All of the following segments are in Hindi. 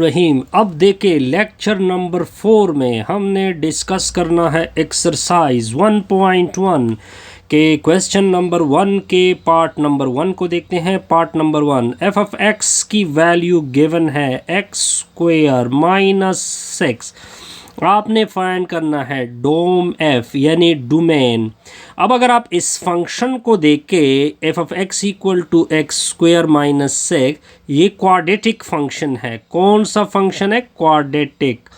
रहीम। अब देखे लेक्चर नंबर 4 में हमने डिस्कस करना है एक्सरसाइज 1.1 के क्वेश्चन नंबर 1 के पार्ट नंबर 1 को देखते हैं। Part number 1, f of x की वैल्यू गिवन है एक्स स्क्वेयर माइनस 6। आपने फाइंड करना है डोम एफ यानी डोमेन। अब अगर आप इस फंक्शन को देखें f of x equal to x square minus 6, ये क्वाड्रेटिक फंक्शन है। कौन सा फंक्शन है? क्वाड्रेटिक।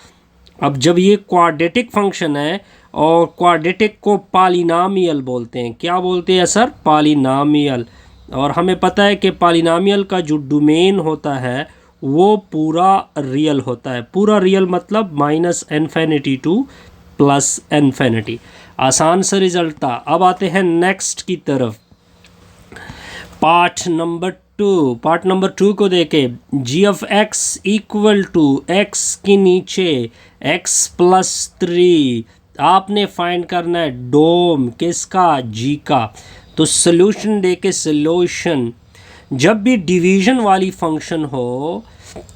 अब जब ये क्वाड्रेटिक फंक्शन है और क्वाड्रेटिक को पॉलिनॉमियल बोलते हैं। क्या बोलते हैं सर? पॉलिनॉमियल। और हमें पता है कि पॉलिनॉमियल का जो डोमेन होता है वो पूरा रियल होता है। पूरा रियल मतलब minus infinity to plus infinity. आसान सा रिजल्ट था। अब आते हैं नेक्स्ट की तरफ, पार्ट नंबर 2। पार्ट नंबर 2 को देखें। G of x equal to x के नीचे एक्स प्लस 3। आपने फाइंड करना है डोम किसका? जी का। तो सॉल्यूशन देके सॉल्यूशन, जब भी डिवीजन वाली फंक्शन हो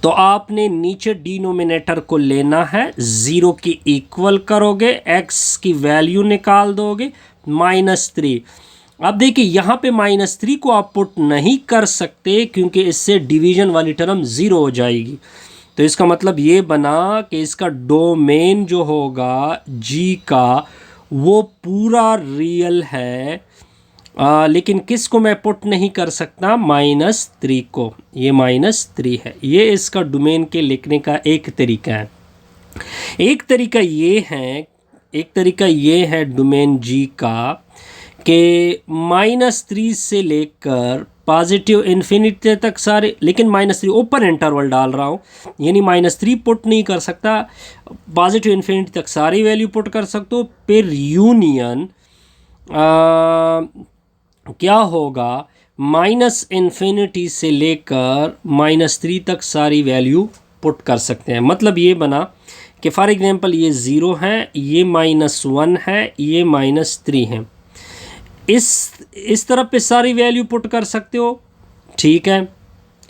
तो आपने नीचे डिनोमिनेटर को लेना है, 0 की इक्वल करोगे, x की वैल्यू निकाल दोगे -3। अब देखिए यहाँ पे -3 को आप पुट नहीं कर सकते क्योंकि इससे डिवीजन वाली टर्म 0 हो जाएगी। तो इसका मतलब ये बना कि इसका डोमेन जो होगा g का वो पूरा रियल है। लेकिन किस को मैं पुट नहीं कर सकता? -3 को। ये -3 है। ये इसका डोमेन के लिखने का एक तरीका है। एक तरीका ये है डोमेन जी का कि -3 से लेकर पॉजिटिव इन्फिनिटी तक सारे, लेकिन -3 ओपन इंटरवल डाल रहा हूँ, यानी -3 पुट नहीं कर सकता। पॉजिटिव इन्फिनिटी तक सारी वैल्यू पुट कर सकते हो। फिर यूनियन क्या होगा? -इन्फिनिटी से लेकर -3 तक सारी वैल्यू पुट कर सकते हैं। मतलब ये बना कि फॉर एग्जांपल ये 0 है, ये -1 है, ये -3 है। इस तरफ पे सारी वैल्यू पुट कर सकते हो, ठीक है,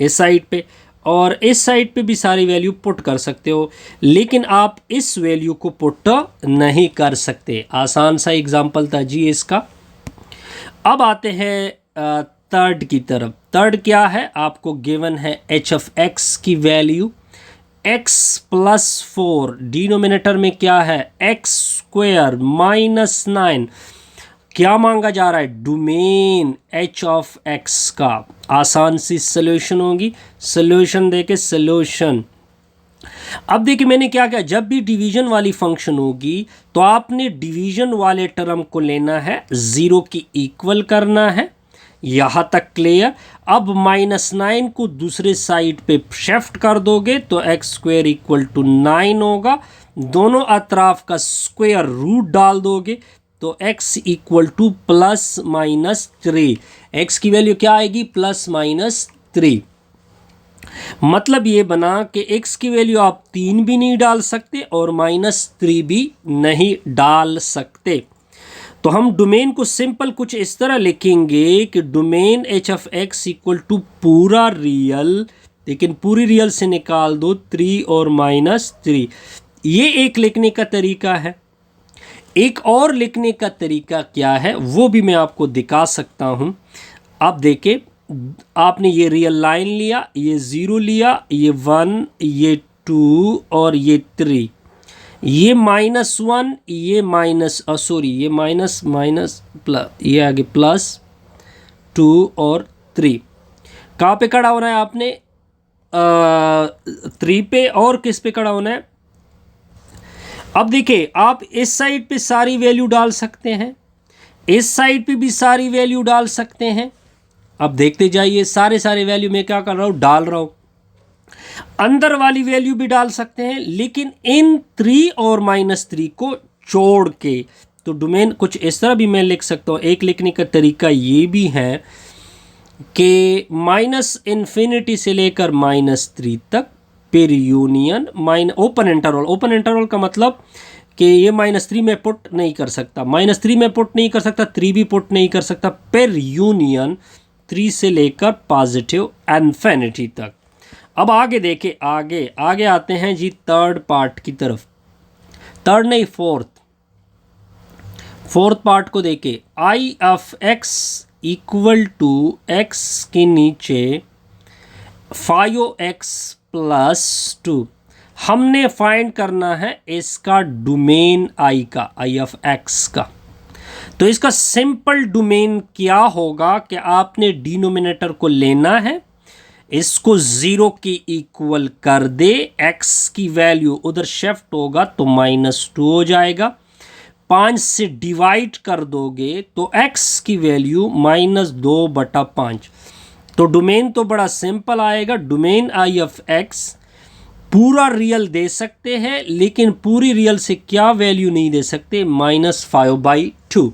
इस साइड पे, और इस साइड पे भी सारी वैल्यू पुट कर सकते हो। लेकिन आप इस वैल्यू को पुट नहीं कर सकते। आसान सा एग्जाम्पल था जी इसका। अब आते हैं थर्ड की तरफ। थर्ड क्या है? आपको गिवन है एच ऑफ एक्स की वैल्यू x प्लस 4, डिनोमिनेटर में क्या है? X square minus 9। क्या मांगा जा रहा है? डोमेन एच ऑफ एक्स का। आसान सी सोल्यूशन होगी। सोल्यूशन देके सोल्यूशन। अब देखिए मैंने क्या किया, जब भी डिवीजन वाली फंक्शन होगी तो आपने डिवीजन वाले टर्म को लेना है, 0 की इक्वल करना है। यहाँ तक क्लियर। अब -9 को दूसरे साइड पे शिफ्ट कर दोगे तो एक्स स्क्वेयर इक्वल टू 9 होगा। दोनों अतराफ का स्क्वेयर रूट डाल दोगे तो x इक्वल टू +-3। x की वैल्यू क्या आएगी? +-3। मतलब ये बना कि x की वैल्यू आप 3 भी नहीं डाल सकते और -3 भी नहीं डाल सकते। तो हम डोमेन को सिंपल कुछ इस तरह लिखेंगे कि domain h of x equal to पूरा रियल, लेकिन पूरी रियल से निकाल दो 3 और -3। ये एक लिखने का तरीका है। एक और लिखने का तरीका क्या है वो भी मैं आपको दिखा सकता हूँ। आप देखें, आपने ये रियल लाइन लिया, ये 0 लिया, ये 1, ये 2 और ये 3। ये -1, ये ये माइनस प्लस, ये आगे +2 और 3। कहाँ पे खड़ा होना है आपने? 3 पे। और किस पे खड़ा होना है? अब देखिए, आप इस साइड पे सारी वैल्यू डाल सकते हैं, इस साइड पे भी सारी वैल्यू डाल सकते हैं। अब देखते जाइए, सारे वैल्यू मैं क्या कर रहा हूँ? डाल रहा हूँ। अंदर वाली वैल्यू भी डाल सकते हैं, लेकिन इन 3 और -3 को छोड़ के। तो डोमेन कुछ इस तरह भी मैं लिख सकता हूँ। एक लिखने का तरीका ये भी है कि -इन्फिनिटी से लेकर -3 तक, फिर union open interval. Open interval का मतलब कि ये -3 में पुट नहीं कर सकता, -3 में पुट नहीं कर सकता, 3 भी पुट नहीं कर सकता, फिर यूनियन 3 से लेकर पॉजिटिव इन्फिनिटी तक। अब आगे देखें, आगे आगे आते हैं जी थर्ड पार्ट की तरफ, थर्ड नहीं फोर्थ पार्ट को देखें। I of x equal to x के नीचे 5x प्लस 2। हमने फाइंड करना है इसका डोमेन आई का, आई ऑफ एक्स का। तो इसका सिंपल डोमेन क्या होगा कि आपने डिनोमिनेटर को लेना है, इसको 0 के इक्वल कर दे, x की वैल्यू उधर शिफ्ट होगा तो -2 हो जाएगा। 5 से डिवाइड कर दोगे तो x की वैल्यू -2/5। तो डोमेन तो बड़ा सिंपल आएगा। डोमेन आई ऑफ x पूरा रियल दे सकते हैं, लेकिन पूरी रियल से क्या वैल्यू नहीं दे सकते, -5/2।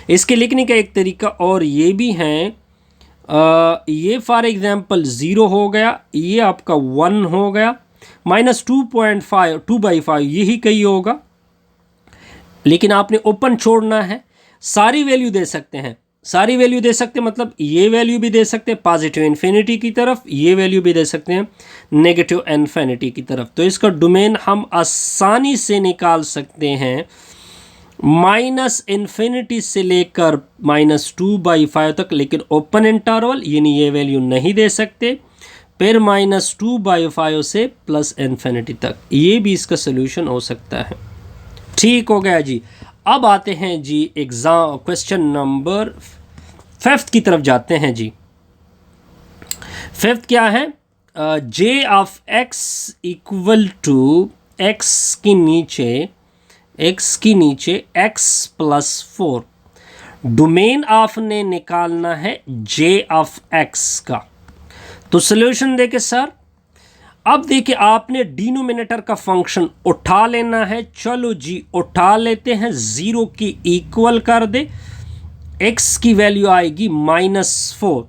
इसके लिखने का एक तरीका और ये भी है, ये फॉर एग्जांपल 0 हो गया, ये आपका 1 हो गया, -2.5 2/5 यही कहीं होगा, लेकिन आपने ओपन छोड़ना है। सारी वैल्यू दे सकते हैं, सारी वैल्यू दे सकते हैं, मतलब ये वैल्यू भी दे सकते हैं पॉजिटिव इन्फिनिटी की तरफ, ये वैल्यू भी दे सकते हैं नेगेटिव इन्फिनिटी की तरफ। तो इसका डोमेन हम आसानी से निकाल सकते हैं, -इन्फिनिटी से लेकर -2/5 तक, लेकिन ओपन इंटरवल यानी ये वैल्यू नहीं दे सकते, फिर -2/5 से +इन्फिनिटी तक, ये भी इसका सोल्यूशन हो सकता है। ठीक हो गया जी। अब आते हैं जी एग्जाम क्वेश्चन नंबर 5 की तरफ जाते हैं जी। 5 क्या है, j of x equal to x के नीचे x प्लस 4। डोमेन आपने निकालना है j ऑफ x का। तो सॉल्यूशन देखे सर, अब देखिए आपने डिनोमिनेटर का फंक्शन उठा लेना है। चलो जी उठा लेते हैं, 0 की इक्वल कर दे, x की वैल्यू आएगी -4।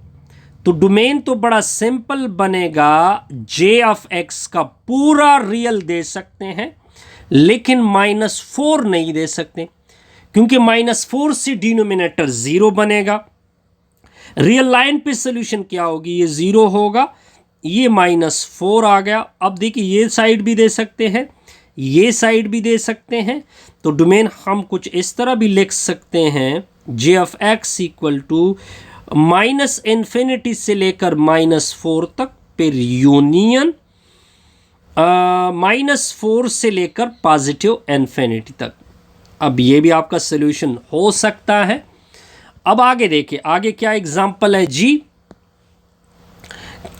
तो डोमेन तो बड़ा सिंपल बनेगा, j ऑफ x का पूरा रियल दे सकते हैं, लेकिन -4 नहीं दे सकते, क्योंकि -4 से डिनोमिनेटर 0 बनेगा। रियल लाइन पे सोल्यूशन क्या होगी, ये 0 होगा, ये -4 आ गया। अब देखिए ये साइड भी दे सकते हैं, ये साइड भी दे सकते हैं। तो डोमेन हम कुछ इस तरह भी लिख सकते हैं, j of x equal to -infinity से लेकर -4 तक, फिर यूनियन -4 से लेकर पॉजिटिव इन्फिनिटी तक। अब ये भी आपका सोल्यूशन हो सकता है। अब आगे देखिए, आगे क्या एग्जांपल है जी,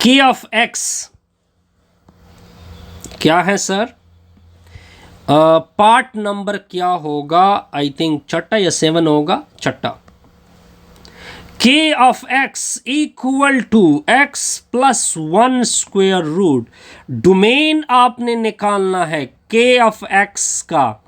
k ऑफ x क्या है सर, पार्ट नंबर क्या होगा, आई थिंक छठा या 7 होगा, छठा। k of x equal to x plus 1 square root. Domain आपने निकालना है k ऑफ x का।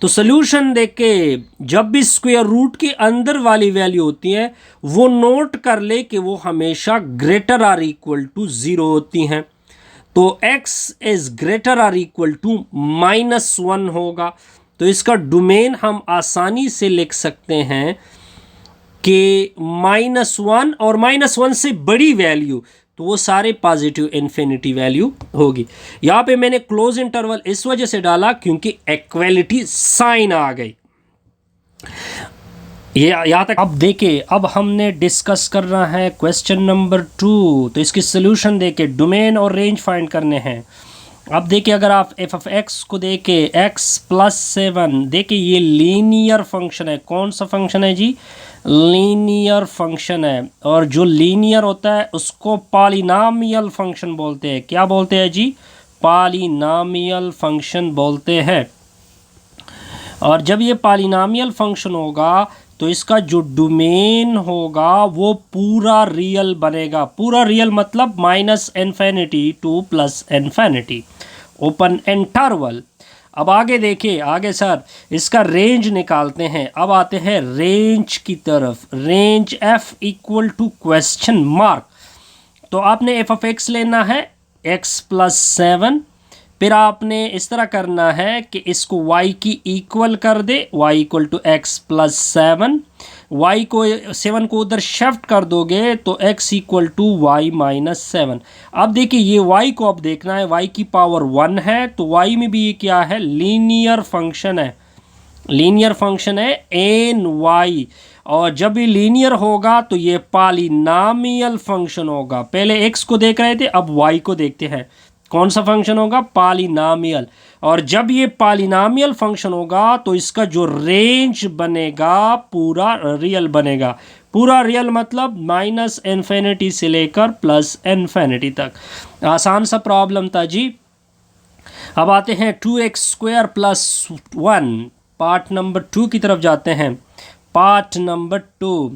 तो सोल्यूशन देखे, जब भी स्क्वायर रूट के अंदर वाली वैल्यू होती है वो नोट कर ले कि वो हमेशा ग्रेटर आर इक्वल टू 0 होती हैं। तो x is greater or equal to -1 होगा। तो इसका डोमेन हम आसानी से लिख सकते हैं कि -1 और -1 से बड़ी वैल्यू, तो वो सारे पॉजिटिव इन्फिनिटी वैल्यू होगी। यहाँ पे मैंने क्लोज इंटरवल इस वजह से डाला क्योंकि इक्वलिटी साइन आ गई। ये यहाँ तक। अब देखिए, अब हमने डिस्कस करना है क्वेश्चन नंबर 2। तो इसकी सोल्यूशन देके डोमेन और रेंज फाइंड करने हैं। अब देखिए, अगर आप f ऑफ x को देके x प्लस 7, देखिए ये लीनियर फंक्शन है। कौन सा फंक्शन है जी, लीनियर फंक्शन है। और जो लीनियर होता है उसको पॉलिनॉमियल फंक्शन बोलते हैं। क्या बोलते हैं जी, पॉलिनॉमियल फंक्शन बोलते हैं। और जब ये पॉलिनॉमियल फंक्शन होगा तो इसका जो डोमेन होगा वो पूरा रियल बनेगा। पूरा रियल मतलब -infinity to +infinity, open interval. अब आगे देखिए, आगे सर इसका रेंज निकालते हैं। अब आते हैं रेंज की तरफ। Range f equal to question mark. तो आपने f ऑफ x लेना है x प्लस 7, फिर आपने इस तरह करना है कि इसको y की इक्वल कर दे, y equal to x plus 7, y को 7 को उधर शिफ्ट कर दोगे तो x equal to y minus 7। अब देखिए ये y को अब देखना है, y की पावर 1 है तो y में भी ये क्या है, लीनियर फंक्शन है, लीनियर फंक्शन है एन वाई। और जब ये लीनियर होगा तो ये पॉलिनॉमियल फंक्शन होगा। पहले x को देख रहे थे, अब y को देखते हैं। कौन सा फंक्शन होगा, पॉलिनॉमियल। और जब ये पॉलिनॉमियल फंक्शन होगा तो इसका जो रेंज बनेगा पूरा रियल बनेगा। पूरा रियल मतलब माइनस इन्फिनिटी से लेकर प्लस इन्फिनिटी तक। आसान सा प्रॉब्लम था जी। अब आते हैं 2x² प्लस 1, पार्ट नंबर 2 की तरफ जाते हैं। Part number 2,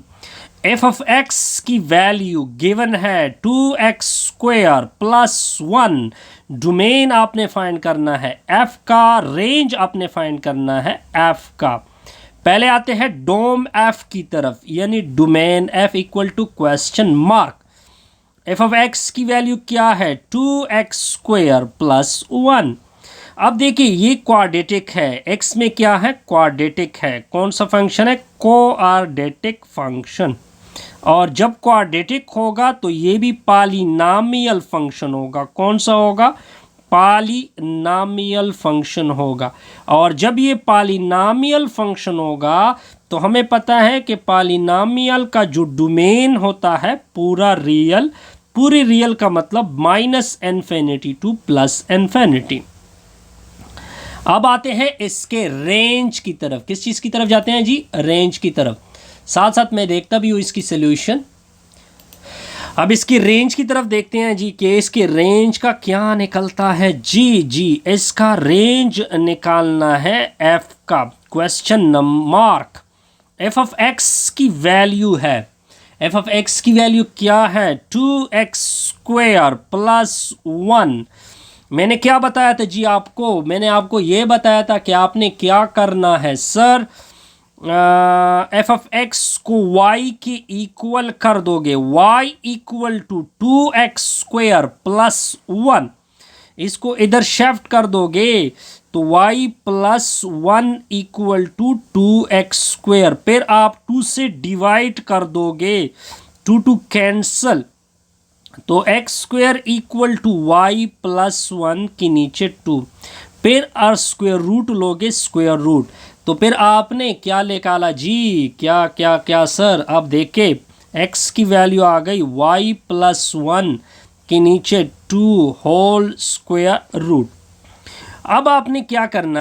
F of x की वैल्यू गिवन है 2x² प्लस 1। डोमेन आपने फाइंड करना है f का, रेंज आपने फाइंड करना है f का। पहले आते हैं डोम f की तरफ, यानी domain f equal to question mark. F of x की वैल्यू क्या है, 2x² प्लस 1। अब देखिए ये क्वाड्रेटिक है, x में क्या है, क्वाड्रेटिक है। कौन सा फंक्शन है, कोआर्डेटिक फंक्शन। और जब क्वाड्रेटिक होगा तो ये भी पॉलिनॉमियल फंक्शन होगा। कौन सा होगा, पॉलिनॉमियल फंक्शन होगा। और जब ये पॉलिनॉमियल फंक्शन होगा तो हमें पता है कि पॉलिनॉमियल का जो डोमेन होता है पूरा रियल, पूरी रियल का मतलब minus infinity to plus infinity. अब आते हैं इसके रेंज की तरफ। किस चीज़ की तरफ जाते हैं जी, रेंज की तरफ। साथ साथ मैं देखता भी हूँ इसकी सोल्यूशन। अब इसकी रेंज की तरफ देखते हैं जी कि इसके रेंज का क्या निकलता है। जी इसका रेंज निकालना है f का, question mark. f of x की वैल्यू है, f ऑफ x की वैल्यू क्या है, 2x² प्लस 1। मैंने क्या बताया था जी आपको, मैंने आपको ये बताया था कि आपने क्या करना है सर, एफ ऑफ एक्स को y के इक्वल कर दोगे, y equal to 2x² plus 1। इसको इधर शिफ्ट कर दोगे तो y plus 1 equal to 2x²। फिर आप 2 से डिवाइड कर दोगे, 2 कैंसल, तो x² equal to y plus 1 के नीचे 2। फिर स्क्वायर रूट लोगे, स्क्वायर रूट, तो फिर आपने क्या निकाला जी, क्या क्या क्या सर। अब देखे x की वैल्यू आ गई y प्लस 1 के नीचे 2 होल स्क्वायर रूट। अब आपने क्या करना,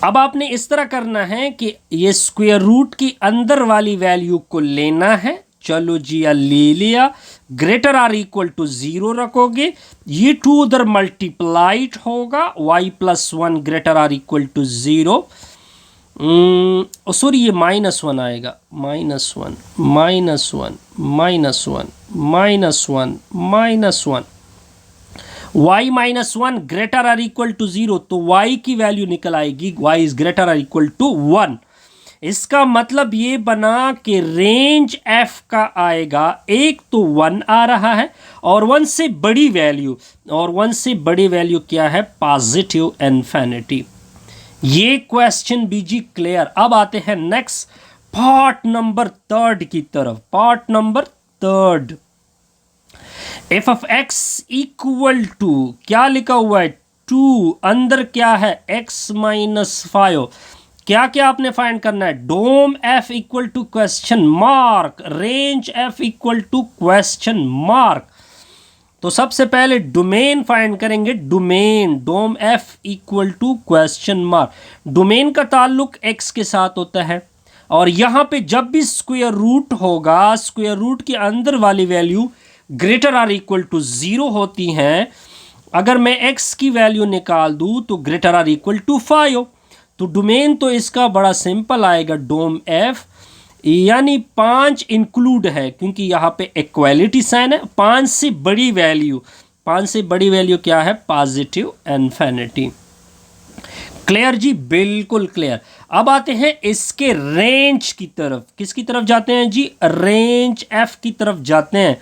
अब आपने इस तरह करना है कि ये स्क्वायर रूट की अंदर वाली वैल्यू को लेना है। चलो जी ले लिया, ग्रेटर आर इक्वल टू 0 रखोगे, ये 2 उधर मल्टीप्लाइड होगा, y plus 1 greater or equal to 0। Sorry ये -1 आएगा, -1 -1 -1 -1 -1, y -1 greater or equal to 0, तो y की वैल्यू निकल आएगी y is greater or equal to 1। इसका मतलब ये बना कि रेंज f का आएगा, एक तो 1 आ रहा है और 1 से बड़ी वैल्यू, और 1 से बड़ी वैल्यू क्या है, पॉजिटिव इन्फिनिटी। ये क्वेश्चन बीजी क्लियर। अब आते हैं नेक्स्ट पार्ट नंबर 3 की तरफ। Part number 3, f of x equal to क्या लिखा हुआ है, 2, अंदर क्या है x -5। क्या क्या आपने फाइंड करना है, dom f equal to question mark, range f equal to question mark. तो सबसे पहले डोमेन फाइंड करेंगे, domain dom f equal to question mark. Domain का ताल्लुक x के साथ होता है, और यहाँ पे जब भी स्क्वायर रूट होगा, स्क्वायर रूट के अंदर वाली value greater or equal to 0 होती हैं। अगर मैं x की वैल्यू निकाल दूँ तो ग्रेटर आर इक्वल टू 5। तो डोमेन तो इसका बड़ा सिंपल आएगा, डोम f यानी 5 इंक्लूड है, क्योंकि यहाँ पे इक्वालिटी साइन है। 5 से बड़ी वैल्यू, 5 से बड़ी वैल्यू क्या है, पॉजिटिव इन्फिनिटी। क्लियर जी, बिल्कुल क्लियर। अब आते हैं इसके रेंज की तरफ। किसकी तरफ जाते हैं जी, रेंज f की तरफ जाते हैं।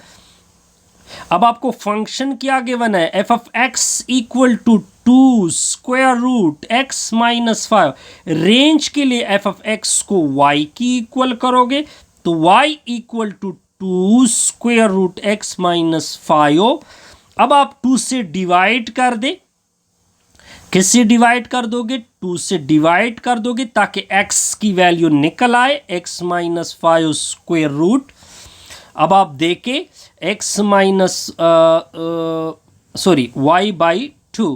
अब आपको फंक्शन क्या गिवन है, f of x equal to 2 square root x -5। Range के लिए एफ ऑफ एक्स को y की इक्वल करोगे तो y equal to 2 square root x minus 5। अब आप 2 से डिवाइड कर दे। किससे डिवाइड कर दोगे? 2 से डिवाइड कर दोगे ताकि x की वैल्यू निकल आए, x माइनस 5 स्क्वायर रूट। अब आप देखें x माइनस y बाई 2,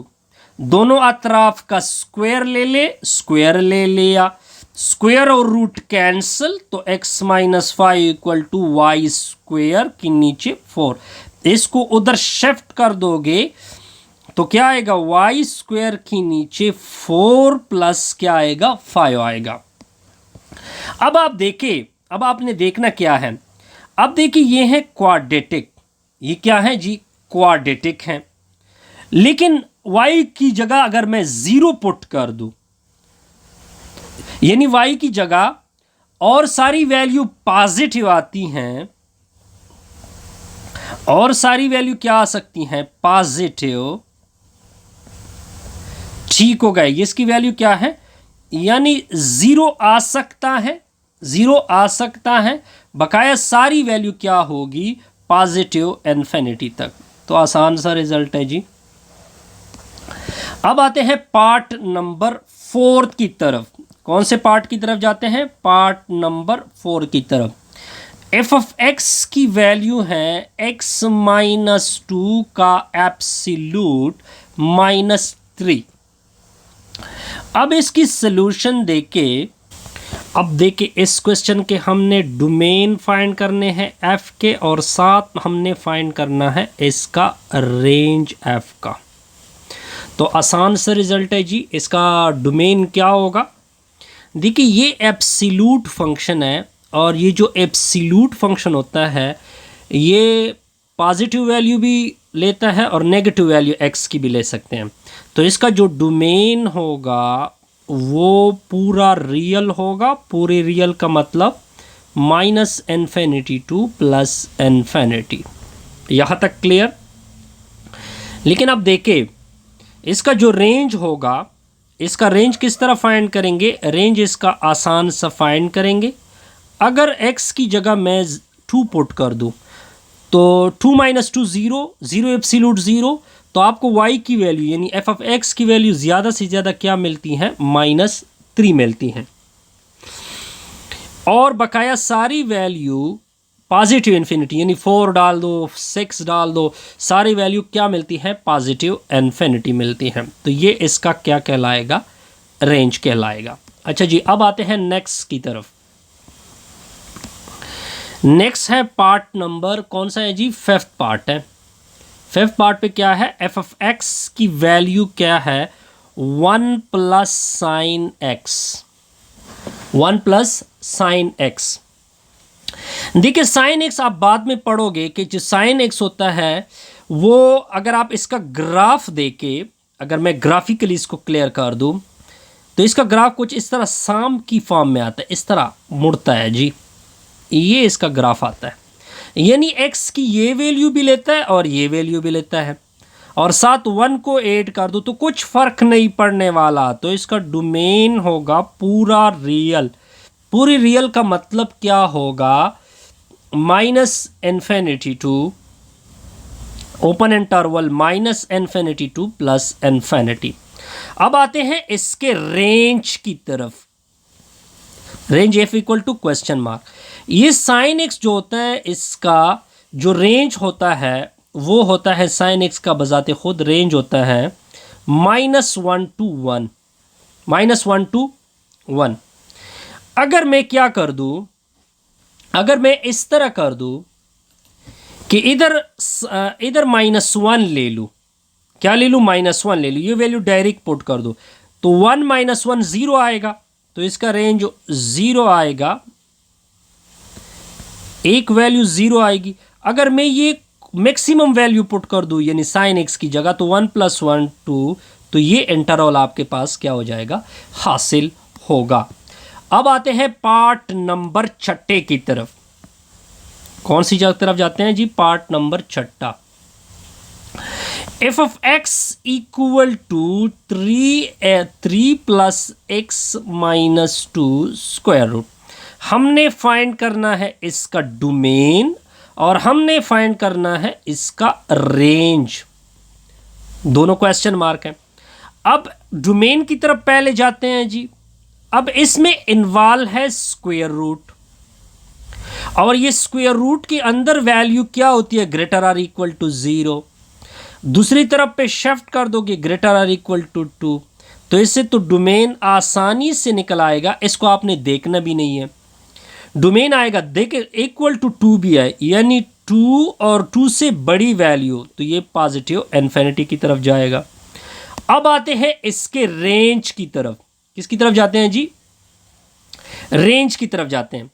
दोनों अतराफ का स्क्वायर ले लिया, स्क्वायर और रूट कैंसिल, तो x minus 5 equal to y square की नीचे 4। इसको उधर शिफ्ट कर दोगे तो क्या आएगा? वाई स्क्वायर की नीचे 4 प्लस क्या आएगा? 5 आएगा। अब आप देखें, अब आपने देखना क्या है, अब देखिए ये है क्वाड्रेटिक, ये क्या है जी? क्वाड्रेटिक है। लेकिन y की जगह अगर मैं 0 पुट कर दूं, यानी y की जगह और सारी वैल्यू पॉजिटिव आती हैं, और सारी वैल्यू क्या आ सकती हैं? पॉजिटिव। ठीक हो गए, इसकी वैल्यू क्या है? यानी 0 आ सकता है, 0 आ सकता है, बकाया सारी वैल्यू क्या होगी? पॉजिटिव इन्फिनिटी तक। तो आसान सा रिजल्ट है जी। अब आते हैं पार्ट नंबर 4 की तरफ। कौन से पार्ट की तरफ जाते हैं? पार्ट नंबर 4 की तरफ। एफ ऑफ एक्स की वैल्यू है x माइनस 2 का एब्सोल्यूट माइनस 3। अब इसकी सॉल्यूशन देके, अब देखिए इस क्वेश्चन के हमने डोमेन फाइंड करने हैं f के, और साथ हमने फाइंड करना है इसका रेंज f का। तो आसान सा रिजल्ट है जी। इसका डोमेन क्या होगा? देखिए ये एब्सोल्यूट फंक्शन है, और ये जो एब्सोल्यूट फंक्शन होता है ये पॉजिटिव वैल्यू भी लेता है और नेगेटिव वैल्यू x की भी ले सकते हैं। तो इसका जो डोमेन होगा वो पूरा रियल होगा। पूरे रियल का मतलब minus infinity to plus infinity. यहाँ तक क्लियर? लेकिन अब देखें इसका जो रेंज होगा, इसका रेंज किस तरह फाइंड करेंगे? रेंज इसका आसान सा फाइंड करेंगे। अगर x की जगह मैं 2 पुट कर दूं तो 2 माइनस 2 0, 0 एब्सोल्यूट 0, तो आपको y की वैल्यू यानी f ऑफ x की वैल्यू ज़्यादा से ज़्यादा क्या मिलती है? माइनस 3 मिलती हैं। और बकाया सारी वैल्यू पॉजिटिव इन्फिनिटी, यानी 4 डाल दो, 6 डाल दो, सारी वैल्यू क्या मिलती है? पॉजिटिव इन्फिनिटी मिलती है। तो ये इसका क्या कहलाएगा? रेंज कहलाएगा। अच्छा जी, अब आते हैं नेक्स्ट की तरफ। नेक्स्ट है पार्ट नंबर, कौन सा है जी? 5th पार्ट है। 5th पार्ट पे क्या है? एफ ऑफ एक्स की वैल्यू क्या है? 1 plus sine x, 1 plus sine x. देखिए साइन एक्स आप बाद में पढ़ोगे कि जो साइन एक्स होता है वो, अगर आप इसका ग्राफ देके, अगर मैं ग्राफिकली इसको क्लियर कर दूं तो इसका ग्राफ कुछ इस तरह साम की फॉर्म में आता है, इस तरह मुड़ता है जी। ये इसका ग्राफ आता है, यानी x की ये वैल्यू भी लेता है और ये वैल्यू भी लेता है, और साथ 1 को ऐड कर दो तो कुछ फर्क नहीं पड़ने वाला। तो इसका डोमेन होगा पूरा रियल। पूरी रियल का मतलब क्या होगा? Minus infinity to open interval minus infinity to plus infinity. अब आते हैं इसके रेंज की तरफ। Range f equal to question mark. ये साइन एक्स जो होता है इसका जो रेंज होता है वो होता है, साइन एक्स का बजाते खुद रेंज होता है -1 to 1, -1 to 1। अगर मैं क्या कर दूं, अगर मैं इस तरह कर दूं कि इधर -1 ले लूं, क्या ले लूं? -1 ले लूं, ये वैल्यू डायरेक्ट पुट कर दो तो 1 - 1 0 आएगा, तो इसका रेंज 0 आएगा, एक वैल्यू 0 आएगी। अगर मैं ये मैक्सिमम वैल्यू पुट कर दूं यानी साइन एक्स की जगह, तो 1 + 1 2, तो ये इंटरवल आपके पास क्या हो जाएगा? हासिल होगा। अब आते हैं पार्ट नंबर 6 की तरफ। कौन सी तरफ जाते हैं जी? Part number 6। F of x equal to 3 + x - 2 square root. हमने फाइंड करना है इसका डोमेन और हमने फाइंड करना है इसका रेंज। दोनों क्वेश्चन मार्क हैं। अब डोमेन की तरफ पहले जाते हैं जी। अब इसमें इन्वॉल्व है स्क्वायर रूट, और ये स्क्वायर रूट के अंदर वैल्यू क्या होती है, ग्रेटर आर इक्वल टू 0। दूसरी तरफ पे शिफ्ट कर दोगे ग्रेटर आर इक्वल टू 2, तो इससे तो डोमेन आसानी से निकल आएगा। इसको आपने देखना भी नहीं है, डोमेन आएगा देखे इक्वल टू 2 भी है, यानी 2 और 2 से बड़ी वैल्यू, तो ये पॉजिटिव इन्फिनिटी की तरफ जाएगा। अब आते हैं इसके रेंज की तरफ। किसकी तरफ जाते हैं जी, रेंज की तरफ जाते हैं।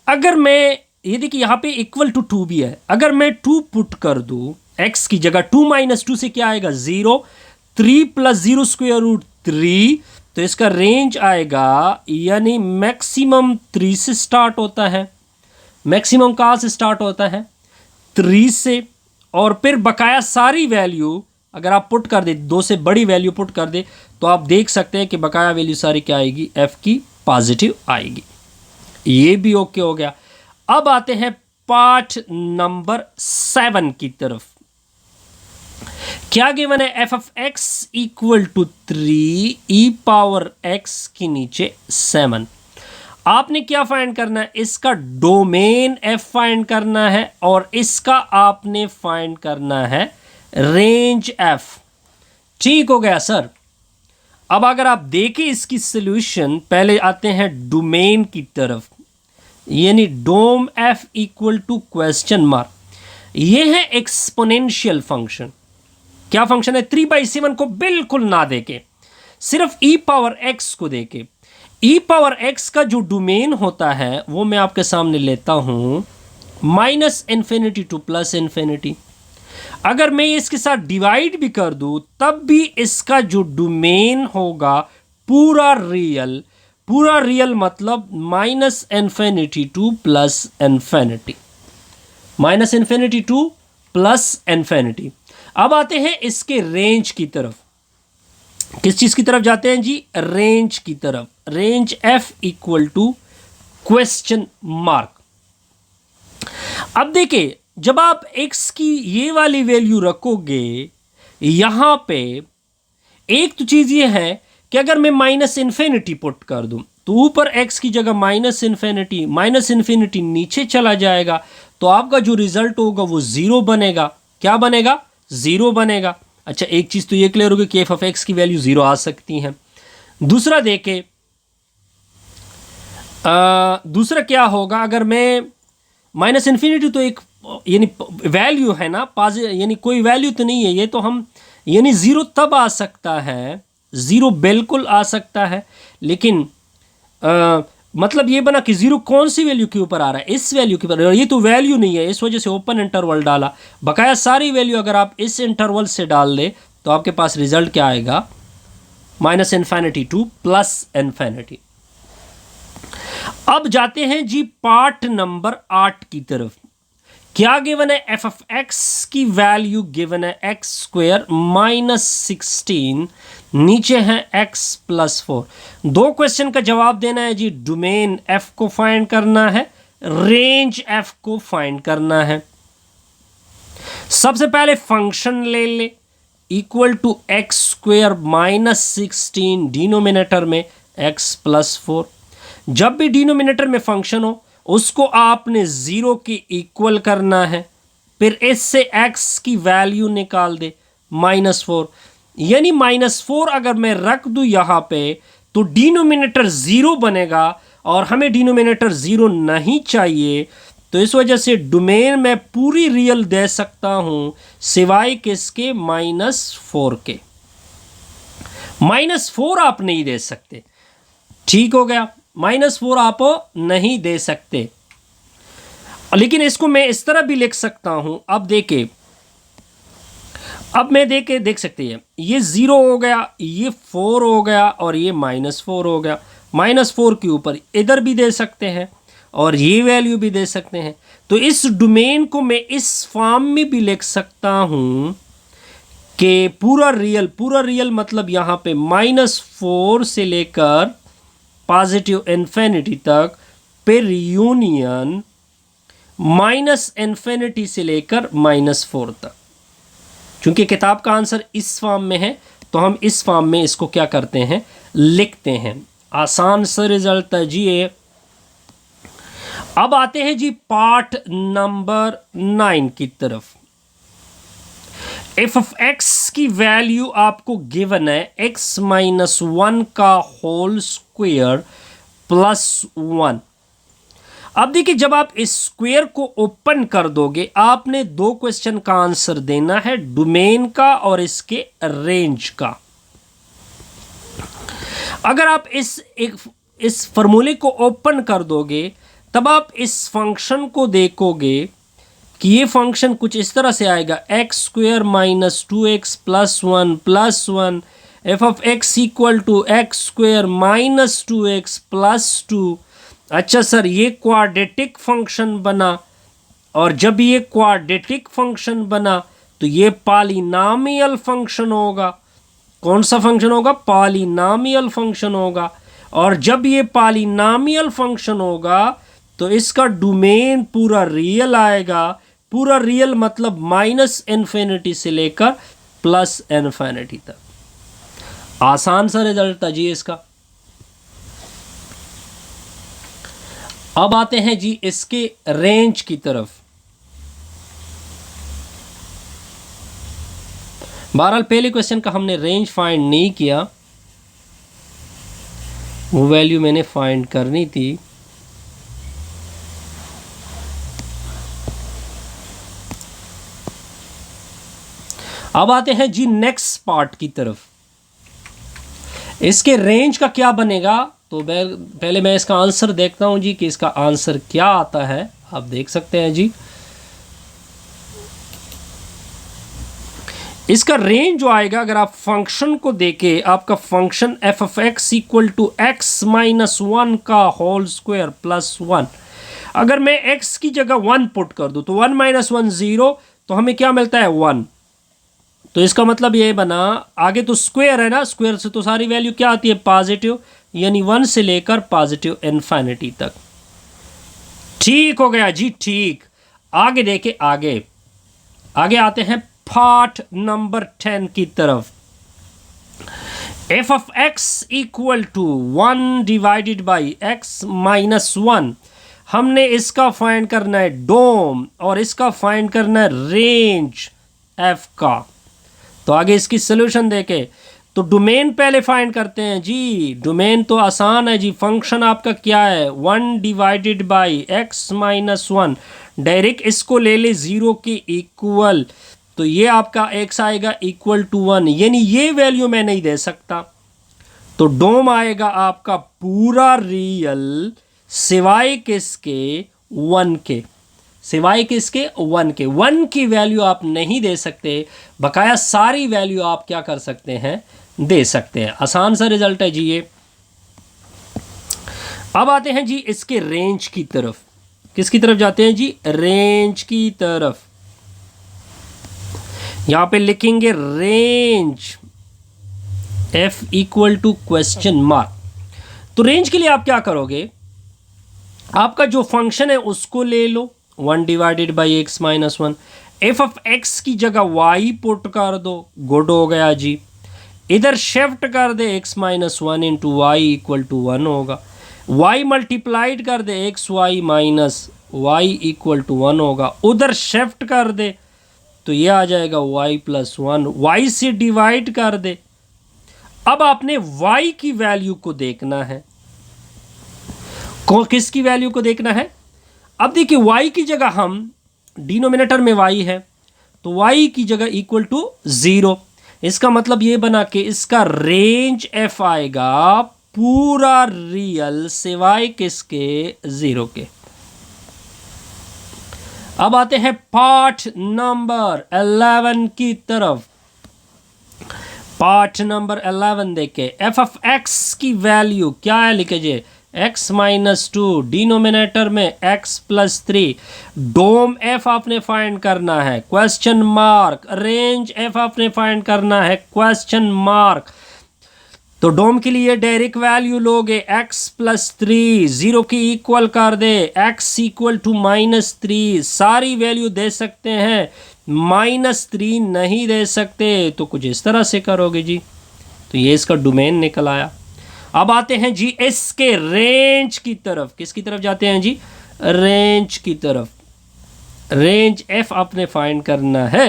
अगर मैं ये देखिए यहाँ पे इक्वल टू 2 भी है, अगर मैं 2 पुट कर दूं x की जगह, 2 माइनस 2 से क्या आएगा 0, 3 प्लस 0 स्क्वायर रूट 3, तो इसका रेंज आएगा, यानी मैक्सिमम 3 से स्टार्ट होता है। मैक्सिमम कहाँ से स्टार्ट होता है, 3 से, और फिर बकाया सारी वैल्यू अगर आप पुट कर दे, 2 से बड़ी वैल्यू पुट कर दे, तो आप देख सकते हैं कि बकाया वैल्यू सारी क्या आएगी, f की पॉजिटिव आएगी। ये भी ओके हो गया। अब आते हैं पार्ट नंबर 7 की तरफ। क्या गिवन है, f of x equal to 3 e power x के नीचे 7। आपने क्या फाइंड करना है, इसका डोमेन एफ फाइंड करना है, और इसका आपने फाइंड करना है रेंज एफ। ठीक हो गया सर। अब अगर आप देखें इसकी सॉल्यूशन, पहले आते हैं डोमेन की तरफ, यानी dom f equal to question mark. ये है एक्सपोनेंशियल फंक्शन। क्या फंक्शन है, 3/7 को बिल्कुल ना देके, सिर्फ ई पावर एक्स को देके। ई पावर एक्स का जो डोमेन होता है वो मैं आपके सामने लेता हूं, -इन्फिनिटी टू +इन्फिनिटी। अगर मैं इसके साथ डिवाइड भी कर दूं तब भी इसका जो डोमेन होगा पूरा रियल। पूरा रियल मतलब -infinity to +infinity, -infinity to +infinity. अब आते हैं इसके रेंज की तरफ। किस चीज की तरफ जाते हैं जी, रेंज की तरफ। Range f equal to question mark. अब देखिए, जब आप x की ये वाली वैल्यू रखोगे यहां पे, एक तो चीज ये है कि अगर मैं -इन्फिनिटी पुट कर दूं तो ऊपर x की जगह -इन्फिनिटी नीचे चला जाएगा, तो आपका जो रिजल्ट होगा वो 0 बनेगा। क्या बनेगा, 0 बनेगा। अच्छा, एक चीज तो ये क्लियर होगी कि एफ ऑफ एक्स की वैल्यू 0 आ सकती है। दूसरा देखे, दूसरा क्या होगा, अगर मैं -इन्फिनिटी तो एक यानी वैल्यू है ना, यानी कोई वैल्यू तो नहीं है ये, तो हम यानी 0 तब आ सकता है, 0 बिल्कुल आ सकता है, लेकिन मतलब ये बना कि 0 कौन सी वैल्यू के ऊपर आ रहा है, इस वैल्यू के ऊपर, और ये तो वैल्यू नहीं है, इस वजह से ओपन इंटरवल डाला। बकाया सारी वैल्यू अगर आप इस इंटरवल से डाल दे तो आपके पास रिजल्ट क्या आएगा, -इन्फिनिटी टू +इन्फिनिटी। अब जाते हैं जी पार्ट नंबर 8 की तरफ। क्या गिवन है, एफ ऑफ एक्स की वैल्यू गिवन है x² -16, नीचे है x +4। 2 क्वेश्चन का जवाब देना है जी। डोमेन f को फाइंड करना है, रेंज f को फाइंड करना है। सबसे पहले फंक्शन ले ले, इक्वल टू x² -16, डिनोमिनेटर में x +4। जब भी डिनोमिनेटर में फंक्शन हो उसको आपने 0 के इक्वल करना है, फिर इससे x की वैल्यू निकाल दे -4, यानी -4 अगर मैं रख दूं यहां पे तो डिनोमिनेटर 0 बनेगा, और हमें डिनोमिनेटर 0 नहीं चाहिए, तो इस वजह से डोमेन में पूरी रियल दे सकता हूं सिवाय किसके, -4 के। -4 आप नहीं दे सकते, ठीक हो गया, -4 आप नहीं दे सकते। लेकिन इसको मैं इस तरह भी लिख सकता हूं, अब देखे, अब मैं देख सकते हैं, ये 0 हो गया, ये 4 हो गया, और ये -4 हो गया। -4 के ऊपर इधर भी दे सकते हैं और ये वैल्यू भी दे सकते हैं। तो इस डोमेन को मैं इस फॉर्म में भी लिख सकता हूं कि पूरा रियल मतलब यहां पे -4 से लेकर +इन्फिनिटी तक फिर यूनियन माइनस इन्फिनिटी से लेकर -4 तक। क्योंकि किताब का आंसर इस फॉर्म में है तो हम इस फॉर्म में इसको क्या करते हैं, लिखते हैं। आसान सा रिजल्ट है जी ये। अब आते हैं जी पार्ट नंबर 9 की तरफ। एफ ऑफ एक्स की वैल्यू आपको गिवन है x-1 का होल स्क्वायर +1। अब देखिए, जब आप इस स्क्वायर को ओपन कर दोगे, आपने दो क्वेश्चन का आंसर देना है, डोमेन का और इसके रेंज का। अगर आप इस फॉर्मूले को ओपन कर दोगे, तब आप इस फंक्शन को देखोगे कि ये फंक्शन कुछ इस तरह से आएगा, x² - 2x +1 +1 f of x equal to x² - 2x +2। अच्छा सर, ये क्वाड्रेटिक फंक्शन बना, और जब ये क्वाड्रेटिक फंक्शन बना तो ये पॉलिनॉमियल फंक्शन होगा। कौन सा फंक्शन होगा? पॉलिनॉमियल फंक्शन होगा। और जब ये पॉलिनॉमियल फंक्शन होगा तो इसका डोमेन पूरा रियल आएगा। पूरा रियल मतलब -इन्फिनिटी से लेकर +इन्फिनिटी तक। आसान सा रिजल्ट था जी इसका। अब आते हैं जी इसके रेंज की तरफ। बहरहाल पहले क्वेश्चन का हमने रेंज फाइंड नहीं किया, वो वैल्यू मैंने फाइंड करनी थी। अब आते हैं जी नेक्स्ट पार्ट की तरफ। इसके रेंज का क्या बनेगा, तो पहले मैं इसका आंसर देखता हूं जी कि इसका आंसर क्या आता है। आप देख सकते हैं जी, इसका रेंज जो आएगा, अगर आप फंक्शन को देखें, आपका function f of x equal to x-1 का होल स्क्वायर +1। अगर मैं x की जगह 1 पुट कर दूं तो 1 - 1 0, तो हमें क्या मिलता है 1। तो इसका मतलब ये बना, आगे तो स्क्वायर है ना, स्क्वायर से तो सारी वैल्यू क्या आती है, पॉजिटिव, यानी 1 से लेकर पॉजिटिव इन्फिनिटी तक। ठीक हो गया जी, ठीक। आगे देखे, आगे आते हैं पार्ट नंबर 10 की तरफ। F of x equal to 1 divided by x-1। हमने इसका फाइंड करना है डोम, और इसका फाइंड करना है रेंज एफ का। तो आगे इसकी सोल्यूशन देखे तो डोमेन पहले फाइंड करते हैं जी। डोमेन तो आसान है जी, फंक्शन आपका क्या है, 1 डिवाइडेड बाई x-1। डायरेक्ट इसको ले ले 0 के इक्वल, तो ये आपका x आएगा इक्वल टू 1, यानी ये वैल्यू मैं नहीं दे सकता। तो डोम आएगा आपका पूरा रियल सिवाय किसके, 1 के, सिवाय किसके, 1 के। 1 की वैल्यू आप नहीं दे सकते, बकाया सारी वैल्यू आप क्या कर सकते हैं, दे सकते हैं। आसान सा रिजल्ट है जी ये। अब आते हैं जी इसके रेंज की तरफ। किसकी तरफ जाते हैं जी, रेंज की तरफ। यहां पे लिखेंगे range f equal to question mark. तो रेंज के लिए आप क्या करोगे, आपका जो फंक्शन है उसको ले लो, 1 divided by x-1। F of x की जगह y पुट कर दो, गुड हो गया जी। इधर शिफ्ट कर दे x-1 into y equal to 1 होगा। y मल्टीप्लाइड कर दे xy minus y equal to 1 होगा। उधर शिफ्ट कर दे तो ये आ जाएगा y + 1। y से डिवाइड कर दे। अब आपने y की वैल्यू को देखना है, किसकी वैल्यू को देखना है। अब देखिए, y की जगह हम, डिनोमिनेटर में y है तो y की जगह इक्वल टू 0। इसका मतलब ये बना कि इसका रेंज f आएगा पूरा रियल सिवाय किसके, 0 के। अब आते हैं पार्ट नंबर 11 की तरफ। पार्ट नंबर 11 देखे, एफ ऑफ एक्स की वैल्यू क्या है, लिखिए x-2, डिनोमिनेटर में x + 3। डोम f आपने फाइंड करना है, क्वेश्चन मार्क। रेंज f आपने फाइंड करना है, क्वेश्चन मार्क। तो डोम के लिए डायरेक्ट वैल्यू लोगे x प्लस 3 जीरो की इक्वल कर दे, x इक्वल टू -3, सारी वैल्यू दे सकते हैं, -3 नहीं दे सकते, तो कुछ इस तरह से करोगे जी। तो ये इसका डोमेन निकल आया। अब आते हैं जी इसके रेंज की तरफ। किसकी तरफ जाते हैं जी? रेंज की तरफ। रेंज f आपने फाइंड करना है,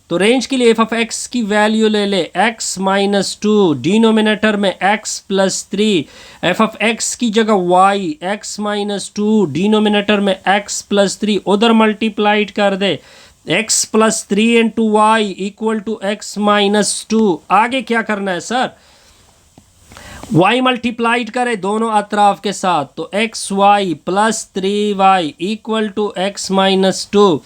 तो रेंज के लिए f ऑफ x की वैल्यू ले ले, x माइनस 2, डिनोमिनेटर में x plus 3, f of x की जगह y, x माइनस 2, डिनोमिनेटर में x प्लस 3, उधर मल्टीप्लाइड कर दे, x plus 3 into y equal to x minus 2। आगे क्या करना है सर? y मल्टीप्लाइड करे दोनों अतराफ के साथ, तो x y plus 3y equal to x minus 2।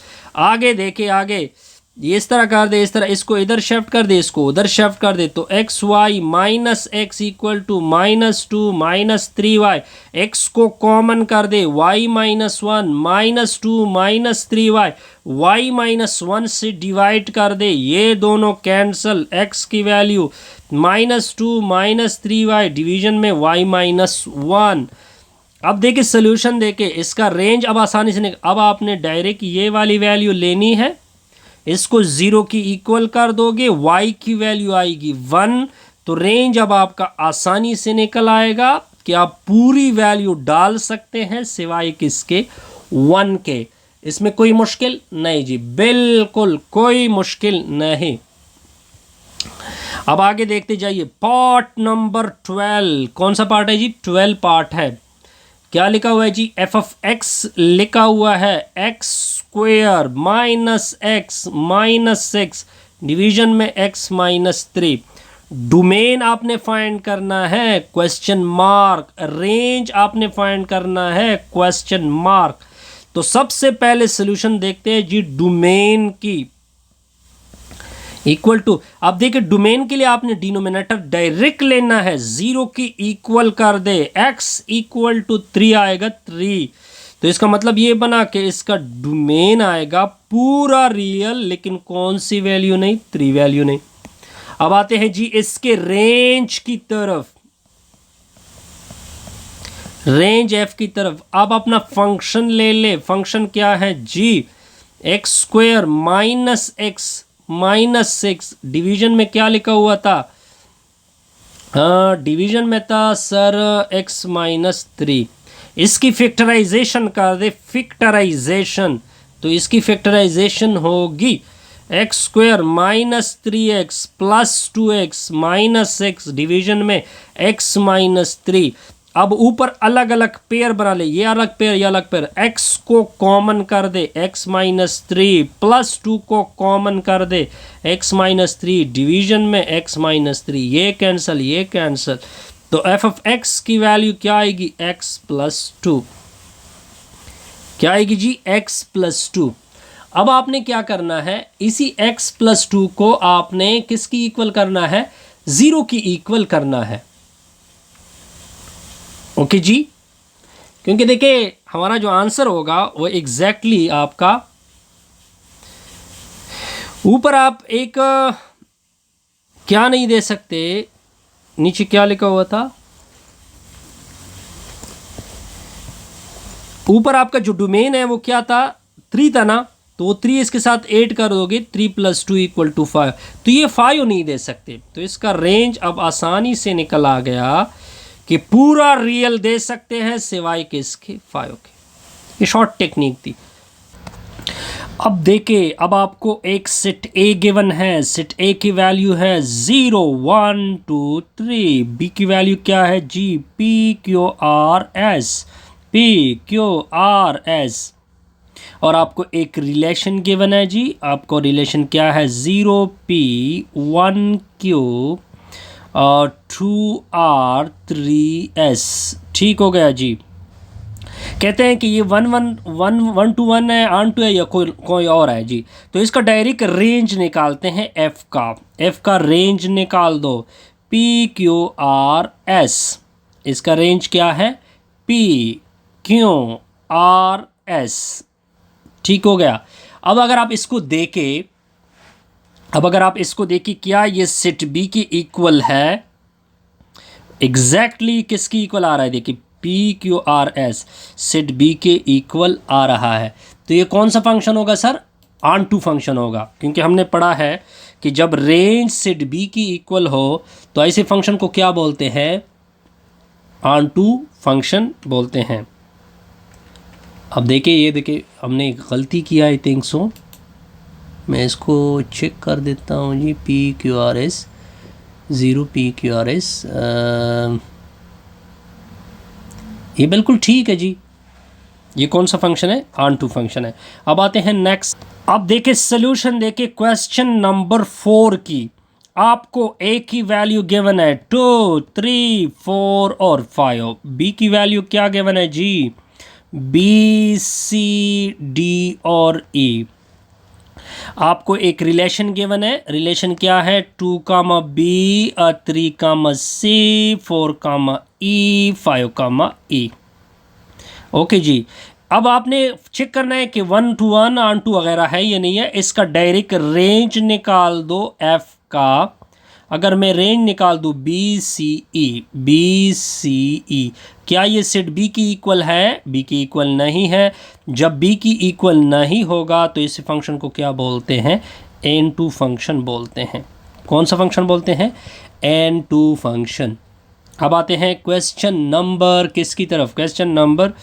आगे देखे, आगे ये इस तरह कर दे, इस तरह इसको इधर शिफ्ट कर दे, इसको उधर शिफ्ट कर दे, तो x y minus x equal to -2 minus 3y। X को कॉमन कर दे, y minus 1 -2 minus 3y, y minus 1 से डिवाइड कर दे, ये दोनों कैंसल, x की वैल्यू -2 माइनस 3y, डिवीजन में y माइनस 1। अब देखिए सोल्यूशन देके इसका रेंज अब आसानी से अब आपने डायरेक्ट ये वाली वैल्यू लेनी है, इसको 0 की इक्वल कर दोगे, y की वैल्यू आएगी 1, तो रेंज अब आपका आसानी से निकल आएगा कि आप पूरी वैल्यू डाल सकते हैं सिवाय किसके? 1 के। इसमें कोई मुश्किल नहीं जी, बिल्कुल कोई मुश्किल नहीं। अब आगे देखते जाइए, पार्ट नंबर 12। कौन सा पार्ट है जी? 12 पार्ट है। क्या लिखा हुआ है जी? f ऑफ x लिखा हुआ है x square minus x minus 6, division में x माइनस 3। डोमेन आपने फाइंड करना है क्वेश्चन मार्क, रेंज आपने फाइंड करना है क्वेश्चन मार्क। तो सबसे पहले सॉल्यूशन देखते हैं जी डोमेन की। इक्वल टू, अब देखिए डोमेन के लिए आपने डिनोमिनेटर डायरेक्ट लेना है, 0 की इक्वल कर दे, x इक्वल टू 3 आएगा 3, तो इसका मतलब ये बना कि इसका डोमेन आएगा पूरा रियल, लेकिन कौन सी वैल्यू नहीं? 3 वैल्यू नहीं। अब आते हैं जी इसके रेंज की तरफ, रेंज f की तरफ। अब अपना फंक्शन ले ले, फंक्शन क्या है जी? X square minus x minus 6, division में क्या लिखा हुआ था? डिवीजन में था सर x माइनस 3। इसकी फैक्टराइजेशन कर दे, फैक्टराइजेशन, तो इसकी फैक्टराइजेशन होगी x square minus 3x plus 2x minus 6, division में x माइनस 3। अब ऊपर अलग अलग पेयर बना ले, ये अलग पेयर, ये अलग पेयर, x को कॉमन कर दे, x माइनस 3 प्लस 2 को कॉमन कर दे, x माइनस 3, डिवीजन में x माइनस 3, ये कैंसल, ये कैंसल, तो f ऑफ x की वैल्यू क्या आएगी? x plus 2। क्या आएगी जी? x plus 2। अब आपने क्या करना है, इसी x प्लस 2 को आपने किसकी इक्वल करना है? 0 की इक्वल करना है। ओके जी, क्योंकि देखिए हमारा जो आंसर होगा वो एग्जैक्टली आपका, ऊपर आप एक क्या नहीं दे सकते, नीचे क्या लिखा हुआ था? ऊपर आपका जो डोमेन है वो क्या था? 3 था ना, तो वो 3 इसके साथ 8 कर दोगे, 3 प्लस 2 इक्वल टू 5, तो ये 5 नहीं दे सकते, तो इसका रेंज अब आसानी से निकल आ गया कि पूरा रियल दे सकते हैं सिवाय के इसके 5 के। ये शॉर्ट टेक्निक थी। अब देखिए, अब आपको एक सेट ए गिवन है, सेट ए की वैल्यू है 0 1 2 3, बी की वैल्यू क्या है जी? P Q R s, p Q R s, और आपको एक रिलेशन गिवन है जी, आपको रिलेशन क्या है? 0p 1q और 2r 3s। ठीक हो गया जी। कहते हैं कि ये 1 to 1 है, ऑन टू है, या कोई और है जी, तो इसका डायरेक्ट रेंज निकालते हैं f का। f का रेंज निकाल दो, p q r s, इसका रेंज क्या है? p q r s। ठीक हो गया। अब अगर आप इसको देखें, क्या ये सेट बी की इक्वल है? एग्जैक्टली किसकी इक्वल आ रहा है, देखिए P Q R S set B के इक्वल आ रहा है। तो ये कौन सा फंक्शन होगा सर, ऑन टू फंक्शन होगा, क्योंकि हमने पढ़ा है कि जब रेंज सेट बी की इक्वल हो तो ऐसे फंक्शन को क्या बोलते हैं, ऑन टू फंक्शन बोलते हैं। अब देखिए, ये देखिए हमने एक गलती किया आई थिंक सो, मैं इसको चेक कर देता हूँ जी। P Q R s 0 p Q R s, ये बिल्कुल ठीक है जी। ये कौन सा फंक्शन है, ऑन टू फंक्शन है। अब आते हैं नेक्स्ट। अब देखिए सोल्यूशन देखिए क्वेश्चन नंबर 4 की। आपको ए की वैल्यू गिवन है 2, 3, 4 और 5। बी की वैल्यू क्या गिवन है जी, बी, सी, डी और ई। आपको एक रिलेशन गिवन है, रिलेशन क्या है, 2 कामा बी, 3 कामा सी, 4 कामा ई, 5 कामा ई। ओके जी। अब आपने चेक करना है कि 1 to 1 ऑन टू वगैरह है या नहीं है। इसका डायरेक्ट रेंज निकाल दो एफ का। अगर मैं रेंज निकाल दूँ बी सी ई, क्या ये सेट बी की इक्वल है, बी की इक्वल नहीं है। जब बी की इक्वल नहीं होगा तो इस फंक्शन को क्या बोलते हैं, एन टू फंक्शन बोलते हैं। कौन सा फंक्शन बोलते हैं, एन टू फंक्शन। अब आते हैं क्वेश्चन नंबर किसकी तरफ, क्वेश्चन नंबर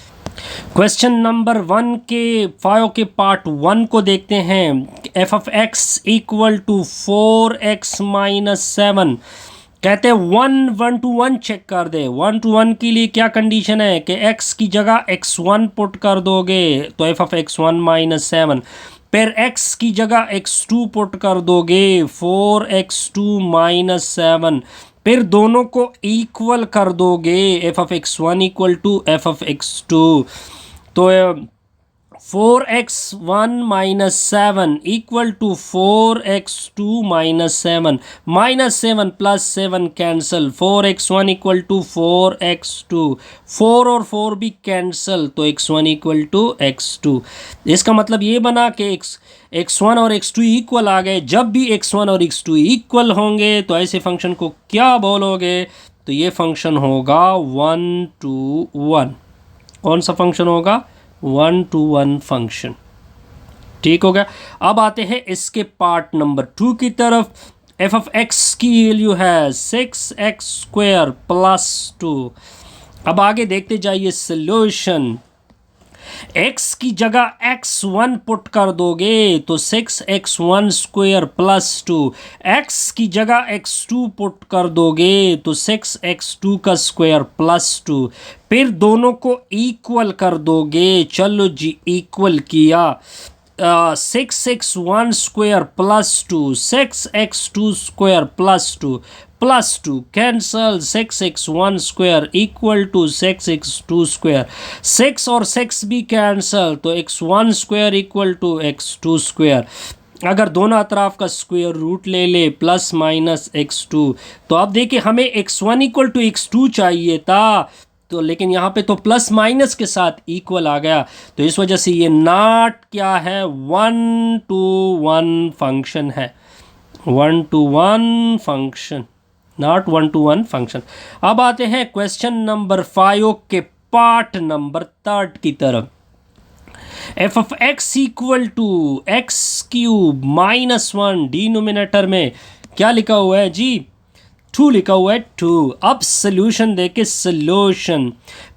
1 के 5 के पार्ट 1 को देखते हैं। F of x equal to 4x minus 7। कहते हैं 1 to 1 चेक कर दे। 1 to 1 के लिए क्या कंडीशन है कि x की जगह x1 पुट कर दोगे तो एफ ऑफ x1 माइनस 7, फिर x की जगह x2 पुट कर दोगे 4x2 माइनस 7, फिर दोनों को इक्वल कर दोगे f of x1 equal to f of x2। तो 4x1 minus 7 equal to 4x2 minus 7, minus 7 plus 7 cancel, 4x1 equal to 4x2, 4 और 4 भी कैंसल, तो x1 इक्वल टू x2। इसका मतलब ये बना कि x1 और x2 इक्वल आ गए। जब भी x1 और x2 इक्वल होंगे तो ऐसे फंक्शन को क्या बोलोगे, तो ये फंक्शन होगा 1 to 1। कौन सा फंक्शन होगा, 1 to 1 फंक्शन। ठीक हो गया। अब आते हैं इसके पार्ट नंबर 2 की तरफ। एफ ऑफ एक्स की वैल्यू है 6x² प्लस 2। अब आगे देखते जाइए सोल्यूशन। x की जगह x1 पुट कर दोगे तो 6x1² प्लस 2, x की जगह x2 पुट कर दोगे तो 6x2 का स्क्वायर प्लस 2, फिर दोनों को इक्वल कर दोगे। चलो जी इक्वल किया, 6x1² plus 2, 6x2² plus 2 cancel, 6x1² equal to 6x2², 6 और 6 भी कैंसल, तो x1² इक्वल टू x2²। अगर दोनों अतराफ का स्क्वायर रूट ले ले प्लस माइनस x2, तो अब देखिए हमें x1 इक्वल टू x2 चाहिए था, तो लेकिन यहाँ पे तो प्लस माइनस के साथ इक्वल आ गया, तो इस वजह से ये नॉट क्या है, 1 to 1 फंक्शन है, 1 to 1 function, not 1 to 1 function. अब आते हैं क्वेश्चन नंबर 5 के पार्ट नंबर 3 की तरफ। F of x equal to x³ minus 1, denominator में क्या लिखा हुआ है जी, 2 लिखा हुआ है 2। अब सोल्यूशन देके सोल्यूशन,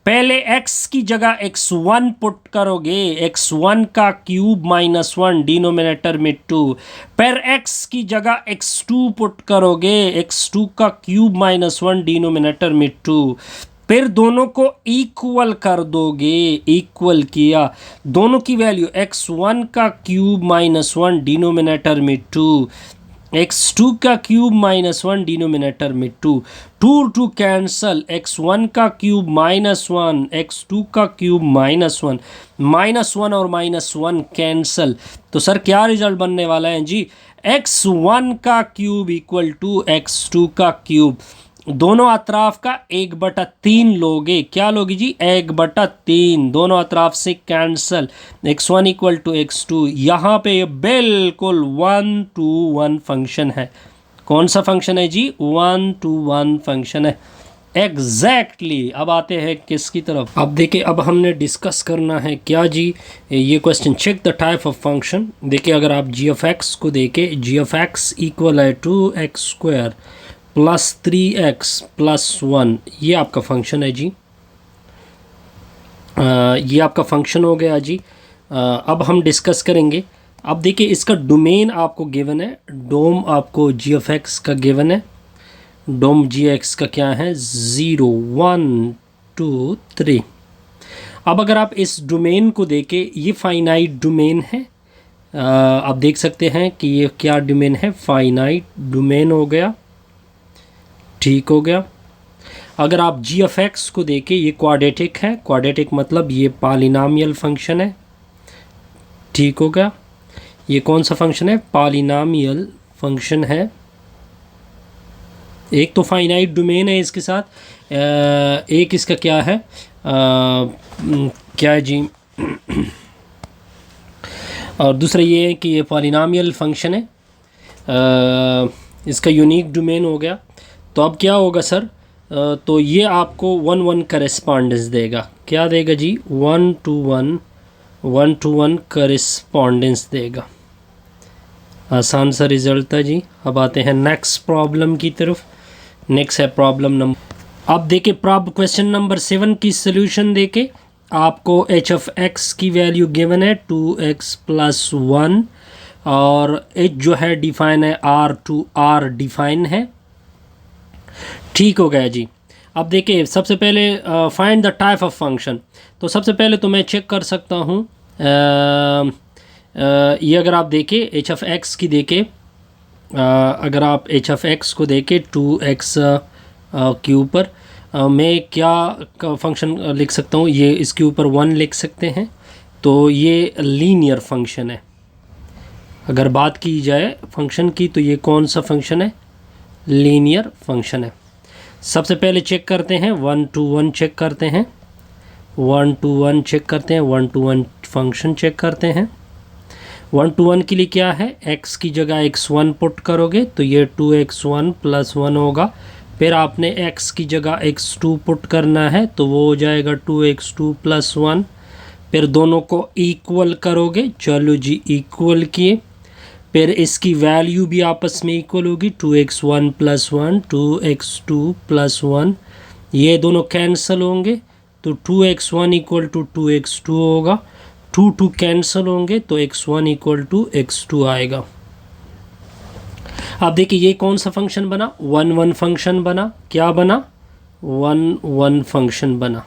पहले x की जगह x1 पुट करोगे, x1 का क्यूब माइनस 1 डिनोमिनेटर में 2, फिर x की जगह x2 पुट करोगे, x2 का क्यूब माइनस 1 डिनोमिनेटर में 2, फिर दोनों को इक्वल कर दोगे। इक्वल किया, दोनों की वैल्यू x1 का क्यूब माइनस 1 डिनोमिनेटर में 2, x2 का क्यूब माइनस 1 डिनोमिनेटर में 2, 2 कैंसल, x1 का क्यूब माइनस 1, x2 का क्यूब माइनस 1, माइनस 1 और माइनस 1 कैंसल, तो सर क्या रिजल्ट बनने वाला है जी, x1 का क्यूब इक्वल टू x2 का क्यूब, दोनों अतराफ का 1/3 लोगे, क्या लोगे जी, 1/3, दोनों अतराफ से cancel, x1 equal to x2। यहाँ पे बिल्कुल 1 to 1 फंक्शन है। कौन सा फंक्शन है जी, 1 to 1 फंक्शन है। एग्जैक्टली अब आते हैं किसकी तरफ। अब देखिए, अब हमने डिस्कस करना है क्या जी, ये question check the type of function. देखिए अगर आप जी ऑफ एक्स को देखें, जी ऑफ एक्स इक्वल है 2x² प्लस 3x प्लस 1, ये आपका फंक्शन है जी। ये आपका फंक्शन हो गया जी। अब हम डिस्कस करेंगे। अब देखिए इसका डोमेन आपको गिवन है, डोम आपको जी ऑफ एक्स का गिवन है, डोम जी एक्स का क्या है 0 1 2 3। अब अगर आप इस डोमेन को देखें, ये फाइनाइट डोमेन है। आप देख सकते हैं कि ये क्या डोमेन है, फाइनाइट डोमेन हो गया, ठीक हो गया। अगर आप जी ऑफ एक्स को देखें, ये क्वाड्रेटिक है, क्वाड्रेटिक मतलब ये पॉलिनॉमियल फंक्शन है, ठीक हो गया। ये कौन सा फंक्शन है, पॉलिनॉमियल फंक्शन है। एक तो फाइनाइट डोमेन है इसके साथ, एक इसका क्या है, क्या है जी और दूसरा ये है कि ये पॉलिनॉमियल फंक्शन है, इसका यूनिक डोमेन हो गया। तो अब क्या होगा सर, तो ये आपको 1-1 करेस्पॉन्डेंस देगा। क्या देगा जी, 1-to-1 करेस्पॉन्डेंस देगा। आसान सा रिजल्ट था जी। अब आते हैं नेक्स्ट प्रॉब्लम की तरफ। नेक्स्ट है प्रॉब्लम नंबर, अब देखिए क्वेश्चन नंबर 7 की सोल्यूशन देके आपको एच ऑफ एक्स की वैल्यू गिवन है 2x प्लस 1 और एच जो है डिफाइन है R डिफाइन है, ठीक हो गया जी। अब देखिए सबसे पहले find the type of function. तो सबसे पहले तो मैं चेक कर सकता हूँ, ये अगर आप देखें एच ऑफ एक्स की देखें, अगर आप एच ऑफ एक्स को देखें 2x के ऊपर मैं क्या फंक्शन लिख सकता हूँ, ये इसके ऊपर 1 लिख सकते हैं। तो ये लीनियर फंक्शन है। अगर बात की जाए फंक्शन की तो ये कौन सा फंक्शन है, लीनियर फंक्शन है। सबसे पहले चेक करते हैं 1-to-1 चेक करते हैं, 1-to-1 चेक करते हैं, 1-to-1 फंक्शन चेक करते हैं। 1-to-1 के लिए क्या है, x की जगह x1 पुट करोगे तो ये 2x1 प्लस 1 होगा। फिर आपने x की जगह x2 पुट करना है तो वो हो जाएगा 2x2 प्लस 1। फिर दोनों को इक्वल करोगे, चलो जी इक्वल किए। फिर इसकी वैल्यू भी आपस में इक्वल होगी, 2x1 प्लस 1 2x2 प्लस 1, ये दोनों कैंसिल होंगे तो 2x1 इक्वल टू 2x2 होगा, 2 कैंसिल होंगे तो x1 इक्वल टू x2 आएगा। अब देखिए ये कौन सा फंक्शन बना, 1-1 फंक्शन बना। क्या बना, 1-1 फंक्शन बना।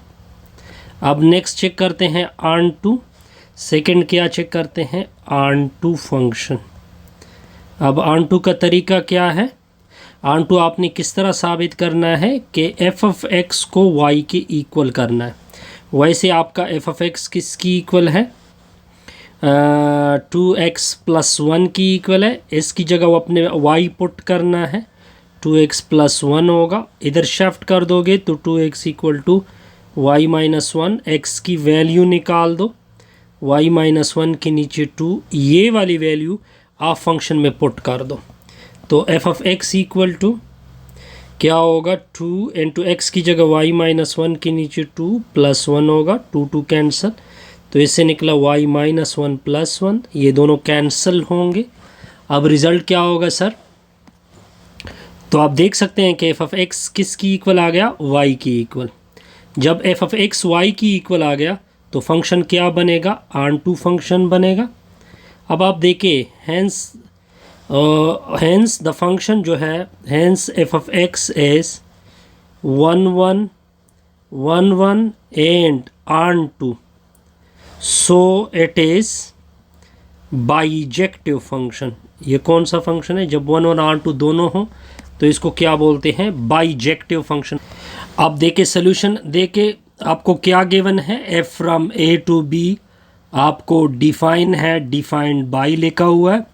अब नेक्स्ट चेक करते हैं ऑन-टू, सेकेंड क्या चेक करते हैं, ऑन-टू फंक्शन। अब ऑन-टू का तरीका क्या है, ऑन-टू आपने किस तरह साबित करना है कि एफ ऑफ एक्स को y के इक्वल करना है। वैसे आपका एफ ऑफ एक्स किसकी इक्वल है, 2x प्लस 1 की इक्वल है। इसकी जगह वो अपने y पुट करना है, 2x प्लस 1 होगा। इधर शिफ्ट कर दोगे तो 2x equal to y minus 1, x की वैल्यू निकाल दो, y माइनस 1 के नीचे 2, ये वाली वैल्यू आप फंक्शन में पुट कर दो। तो f of x equal to क्या होगा, 2 इंटू एक्स की जगह y माइनस 1 के नीचे 2 प्लस 1 होगा, 2 कैंसिल तो इससे निकला y माइनस 1 प्लस 1, ये दोनों कैंसिल होंगे। अब रिज़ल्ट क्या होगा सर, तो आप देख सकते हैं कि एफ ऑफ एक्स किसकी इक्वल आ गया, y की इक्वल। जब एफ ऑफ एक्स y की इक्वल आ गया तो फंक्शन क्या बनेगा, ऑन-टू फंक्शन बनेगा। अब आप देखिए हैंस द फंक्शन जो है, hence f of x is 1-1 1-1 and onto, so it is bijective function. ये कौन सा फंक्शन है, जब 1-1 ऑन-टू दोनों हो तो इसको क्या बोलते हैं, बाइजेक्टिव फंक्शन। अब देखिए सोल्यूशन देके आपको क्या गिवन है, f from A to B आपको डिफाइन है, डिफाइंड बाई लिखा हुआ है।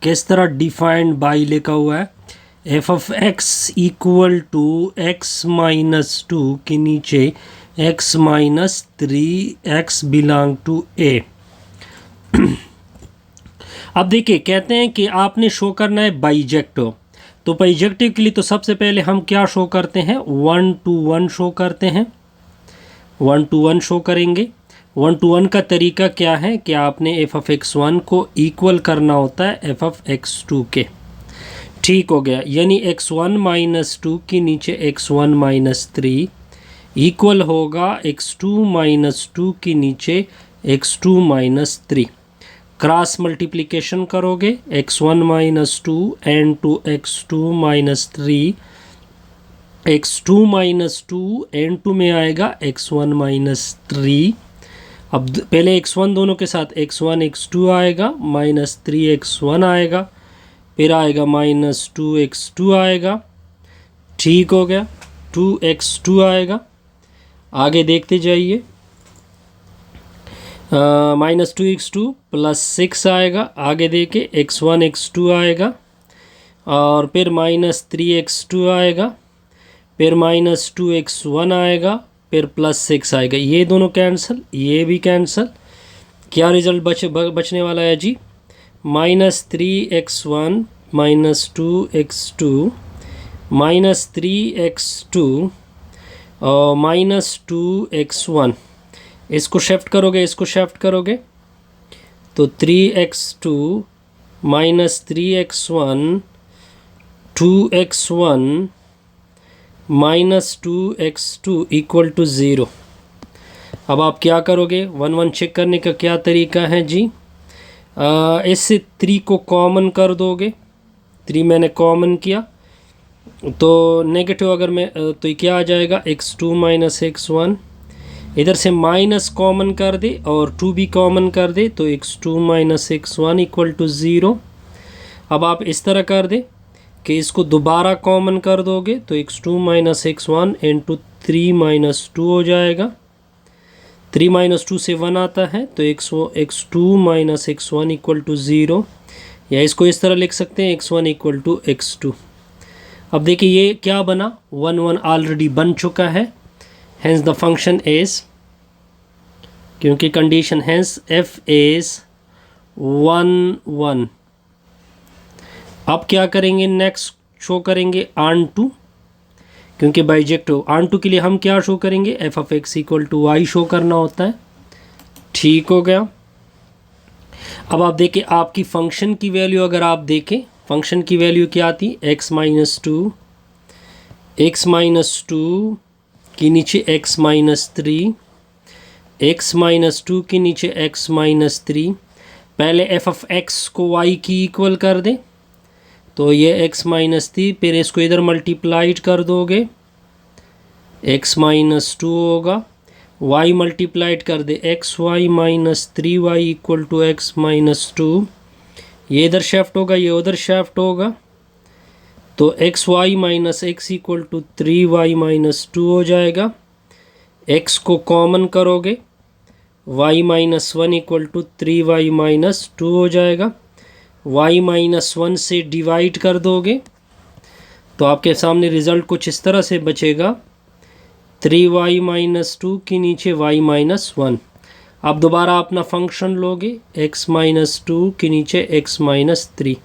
किस तरह डिफाइंड बाई लिखा हुआ है, f of x equal to x minus 2 के नीचे x minus 3x belong to a. अब देखिए कहते हैं कि आपने शो करना है बाइजेक्टिव, तो बाइजेक्टिव के लिए तो सबसे पहले हम क्या शो करते हैं, 1 to 1 शो करते हैं, 1 to 1 शो करेंगे। 1 to 1 का तरीका क्या है कि आपने एफ ऑफ एक्स वन को इक्वल करना होता है एफ ऑफ एक्स टू के। ठीक हो गया, यानी x1 माइनस टू के नीचे x1 माइनस थ्री इक्वल होगा x2 माइनस टू के नीचे x2 minus three. Cross multiplication करोगे x1 minus two and two x2 minus three, x2 minus two and two में आएगा x1 माइनस थ्री। अब पहले x1 दोनों के साथ x1 x2 आएगा, माइनस थ्री x1 आएगा, फिर आएगा माइनस टू x2 आएगा। ठीक हो गया, 2x2 आएगा। आगे देखते जाइए, माइनस टू x2 प्लस 6 आएगा। आगे देखे x1 x2 आएगा, और फिर माइनस थ्री x2 आएगा, फिर माइनस टू x1 आएगा, फिर प्लस 6 आएगा। ये दोनों कैंसिल, ये भी कैंसिल। क्या रिजल्ट बचने वाला है जी, minus three x1 minus two x2 minus three x2 और माइनस टू x1। इसको शिफ्ट करोगे, इसको शिफ्ट करोगे तो 3x2 minus 3x1 2x1 minus 2x2 equal to 0। अब आप क्या करोगे, 1 1 चेक करने का क्या तरीका है जी, इससे 3 को कॉमन कर दोगे। 3 मैंने कॉमन किया तो नेगेटिव अगर मैं तो क्या आ जाएगा, x2 माइनस x1। इधर से माइनस कॉमन कर दे और 2 भी कॉमन कर दे तो x2 minus x1 equal to 0। अब आप इस तरह कर दे कि इसको दोबारा कॉमन कर दोगे तो x2 minus x1 into 3 minus 2 हो जाएगा। 3 माइनस 2 से 1 आता है तो x2 minus x1 equal to 0, या इसको इस तरह लिख सकते हैं x1 इक्वल टू x2। अब देखिए ये क्या बना, 1 1 ऑलरेडी बन चुका है, हेंस द फंक्शन इज, क्योंकि कंडीशन हेंस f इज 1 1। अब क्या करेंगे, नेक्स्ट शो करेंगे ऑन टू, क्योंकि बाइजेक्टिव ऑन टू के लिए हम क्या शो करेंगे, f of x equal to y show करना होता है। ठीक हो गया। अब आप देखें आपकी फंक्शन की वैल्यू, अगर आप देखें फंक्शन की वैल्यू क्या आती, x माइनस टू के नीचे x minus three, x minus two के नीचे x माइनस थ्री। पहले एफ ऑफ एक्स को y की इक्वल कर दें तो ये x माइनस थ्री, फिर इसको इधर मल्टीप्लाइड कर दोगे x माइनस टू होगा, y मल्टीप्लाइड कर दे x y minus three y equal to x minus two. ये इधर शिफ्ट होगा, ये उधर शिफ्ट होगा, तो x y minus x equal to three y minus two हो जाएगा। x को कॉमन करोगे, y minus one equal to three y minus two हो जाएगा। y माइनस वन से डिवाइड कर दोगे तो आपके सामने रिज़ल्ट कुछ इस तरह से बचेगा, 3y माइनस टू के नीचे y माइनस वन। आप दोबारा अपना फंक्शन लोगे, x माइनस टू के नीचे x माइनस थ्री।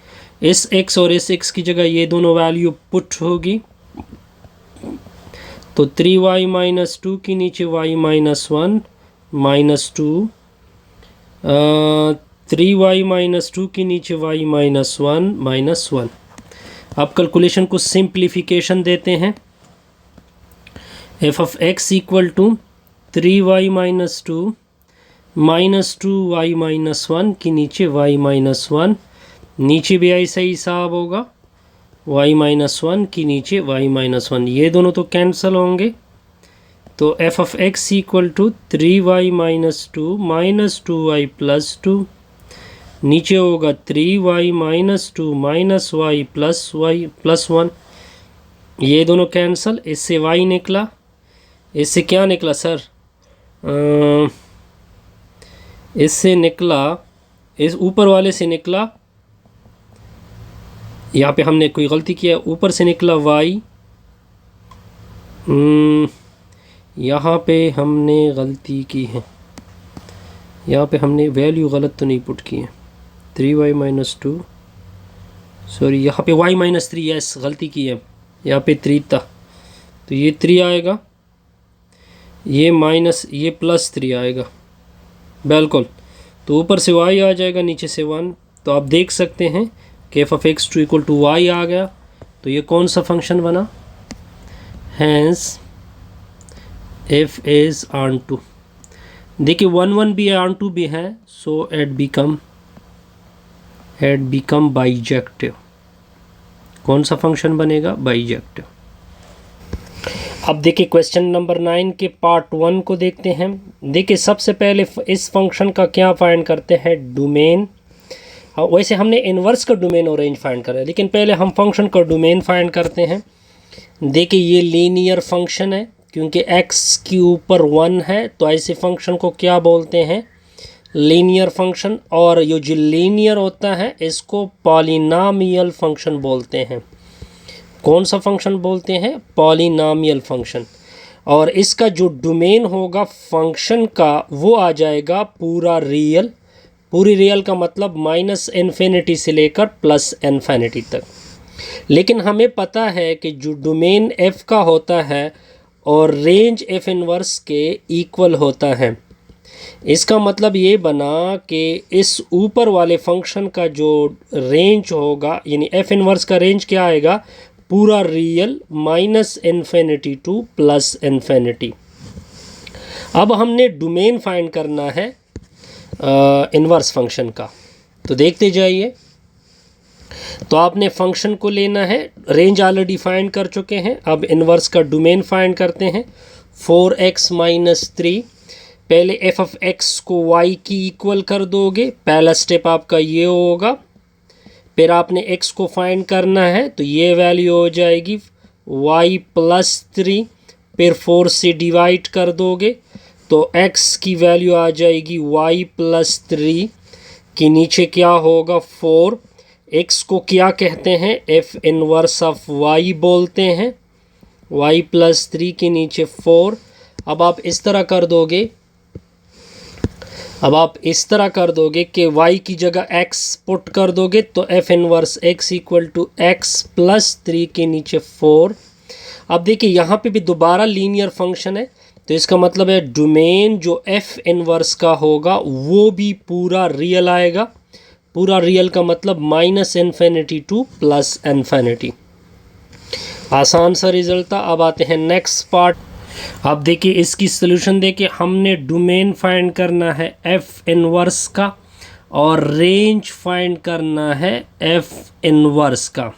इस x और इस x की जगह ये दोनों वैल्यू पुट होगी, तो 3y माइनस टू के नीचे y minus one minus two, 3y minus two के नीचे y minus one minus one. अब कैलकुलेशन को सिंप्लीफिकेशन देते हैं, f of x equal to 3y minus two minus two y minus one के नीचे y माइनस वन, नीचे भी ऐसा ही हिसाब होगा, y माइनस वन के नीचे y माइनस वन। ये दोनों तो कैंसिल होंगे, तो f of x equal to 3y minus two y plus two, नीचे होगा 3y minus two minus y plus one. ये दोनों कैंसिल, इससे y निकला, इससे क्या निकला सर, इससे निकला, इस ऊपर वाले से निकला, यहाँ पे हमने कोई गलती किया, ऊपर से निकला y, यहाँ पे हमने गलती की है, यहाँ पे हमने वैल्यू गलत तो नहीं पुट की है, 3y माइनस टू, सॉरी यहाँ पे y माइनस 3, यस गलती की है, यहाँ पे 3 था तो ये 3 आएगा, ये प्लस 3 आएगा, बिल्कुल। तो ऊपर से y आ जाएगा, नीचे से 1। तो आप देख सकते हैं कि f of x2 equal to y आ गया। तो ये कौन सा फंक्शन बना? Hence f is onto. देखिए 1 भी है, ऑन टू भी है, सो एट बिकम बाइजेक्टिव। कौन सा फंक्शन बनेगा? बाइजेक्टिव। अब देखिए क्वेश्चन नंबर 9 के पार्ट 1 को देखते हैं। देखिए सबसे पहले इस फंक्शन का क्या फाइंड करते हैं? डोमेन। वैसे हमने इन्वर्स का डोमेन और रेंज फाइंड करा है, लेकिन पहले हम फंक्शन का डोमेन फाइंड करते हैं। देखिए ये लीनियर फंक्शन है, क्योंकि x के ऊपर 1 है, तो ऐसे फंक्शन को क्या बोलते हैं? Linear function. और ये जो लीनियर होता है इसको पॉलिनॉमियल फंक्शन बोलते हैं। कौन सा फंक्शन बोलते हैं? Polynomial function. और इसका जो डोमेन होगा फंक्शन का वो आ जाएगा पूरा रियल। पूरी रियल का मतलब माइनस इन्फिनिटी से लेकर प्लस इन्फिनिटी तक। लेकिन हमें पता है कि जो डोमेन f का होता है और रेंज f इनवर्स के इक्वल होता है। इसका मतलब ये बना कि इस ऊपर वाले फंक्शन का जो रेंज होगा, यानी f इनवर्स का रेंज क्या आएगा? पूरा real minus infinity to plus infinity. अब हमने डोमेन फाइंड करना है इन्वर्स फंक्शन का, तो देखते जाइए। तो आपने फंक्शन को लेना है, रेंज ऑलरेडी फाइंड कर चुके हैं, अब इन्वर्स का डोमेन फाइंड करते हैं। 4x माइनस 3, पहले f ऑफ x को y की इक्वल कर दोगे, पहला स्टेप आपका ये होगा। फिर आपने x को फाइंड करना है, तो ये वैल्यू हो जाएगी y प्लस 3, फिर 4 से डिवाइड कर दोगे तो x की वैल्यू आ जाएगी y प्लस 3 के नीचे क्या होगा? 4। x को क्या कहते हैं? f इनवर्स ऑफ y बोलते हैं, y प्लस 3 के नीचे 4। अब आप इस तरह कर दोगे, कि y की जगह x पुट कर दोगे तो f inverse x equal to x plus 3 के नीचे 4। अब देखिए यहाँ पे भी दोबारा लीनियर फंक्शन है, तो इसका मतलब है डोमेन जो f इनवर्स का होगा वो भी पूरा रियल आएगा। पूरा रियल का मतलब minus infinity to plus infinity. आसान सा रिजल्ट था। अब आते हैं नेक्स्ट पार्ट। अब देखिए इसकी सॉल्यूशन देखिए, हमने डोमेन फाइंड करना है f इनवर्स का और रेंज फाइंड करना है f इनवर्स का।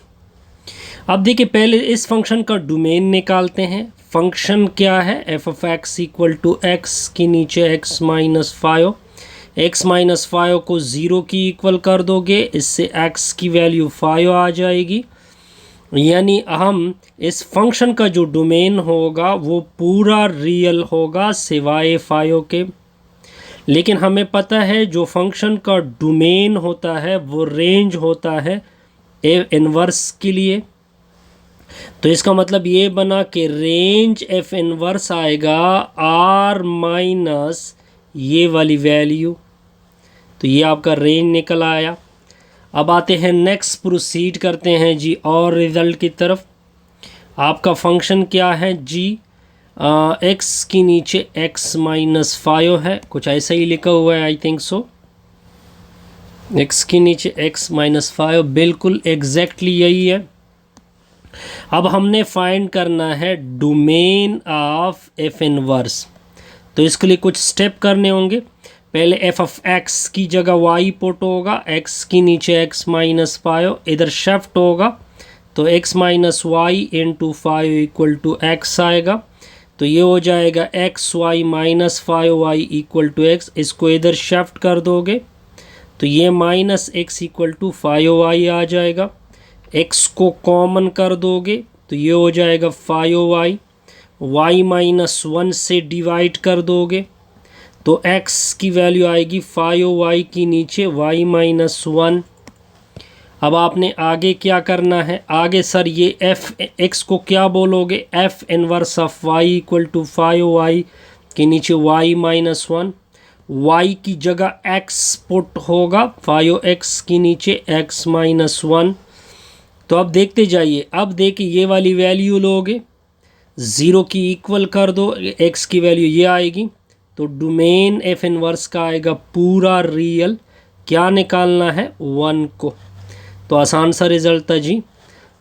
अब देखिए पहले इस फंक्शन का डोमेन निकालते हैं। फंक्शन क्या है? f of x equal to x के नीचे x माइनस 5। x माइनस 5 को 0 की इक्वल कर दोगे, इससे x की वैल्यू 5 आ जाएगी। यानी हम इस फंक्शन का जो डोमेन होगा वो पूरा रियल होगा सिवाय 5 के। लेकिन हमें पता है जो फंक्शन का डोमेन होता है वो रेंज होता है इनवर्स के लिए। तो इसका मतलब ये बना कि रेंज f इनवर्स आएगा r माइनस ये वाली वैल्यू। तो ये आपका रेंज निकल आया। अब आते हैं नेक्स्ट, प्रोसीड करते हैं जी और रिज़ल्ट की तरफ। आपका फंक्शन क्या है जी? x के नीचे x माइनस 5 है, कुछ ऐसा ही लिखा हुआ है, आई थिंक सो। x के नीचे x माइनस 5, बिल्कुल एग्जैक्टली यही है। अब हमने फाइंड करना है डोमेन ऑफ f इनवर्स। तो इसके लिए कुछ स्टेप करने होंगे। पहले f ऑफ x की जगह y पुट होगा, x के नीचे x माइनस 5, इधर शिफ्ट होगा तो x minus y into 5 equal to x आएगा। तो ये हो जाएगा x y minus 5y equal to x। इसको इधर शिफ्ट कर दोगे तो ये minus x equal to 5y आ जाएगा। x को कॉमन कर दोगे तो ये हो जाएगा 5y। y माइनस 1 से डिवाइड कर दोगे तो x की वैल्यू आएगी 5y की नीचे y माइनस 1। अब आपने आगे क्या करना है? आगे सर ये f x को क्या बोलोगे? f inverse of y equal to 5y के नीचे y माइनस 1। y की जगह x पुट होगा, 5x के नीचे x माइनस 1। तो अब देखते जाइए, अब देखिए ये वाली वैल्यू लोगे, 0 की इक्वल कर दो, x की वैल्यू ये आएगी, तो डोमेन एफ इनवर्स का आएगा पूरा रियल, क्या निकालना है 1 को। तो आसान सा रिजल्ट था जी।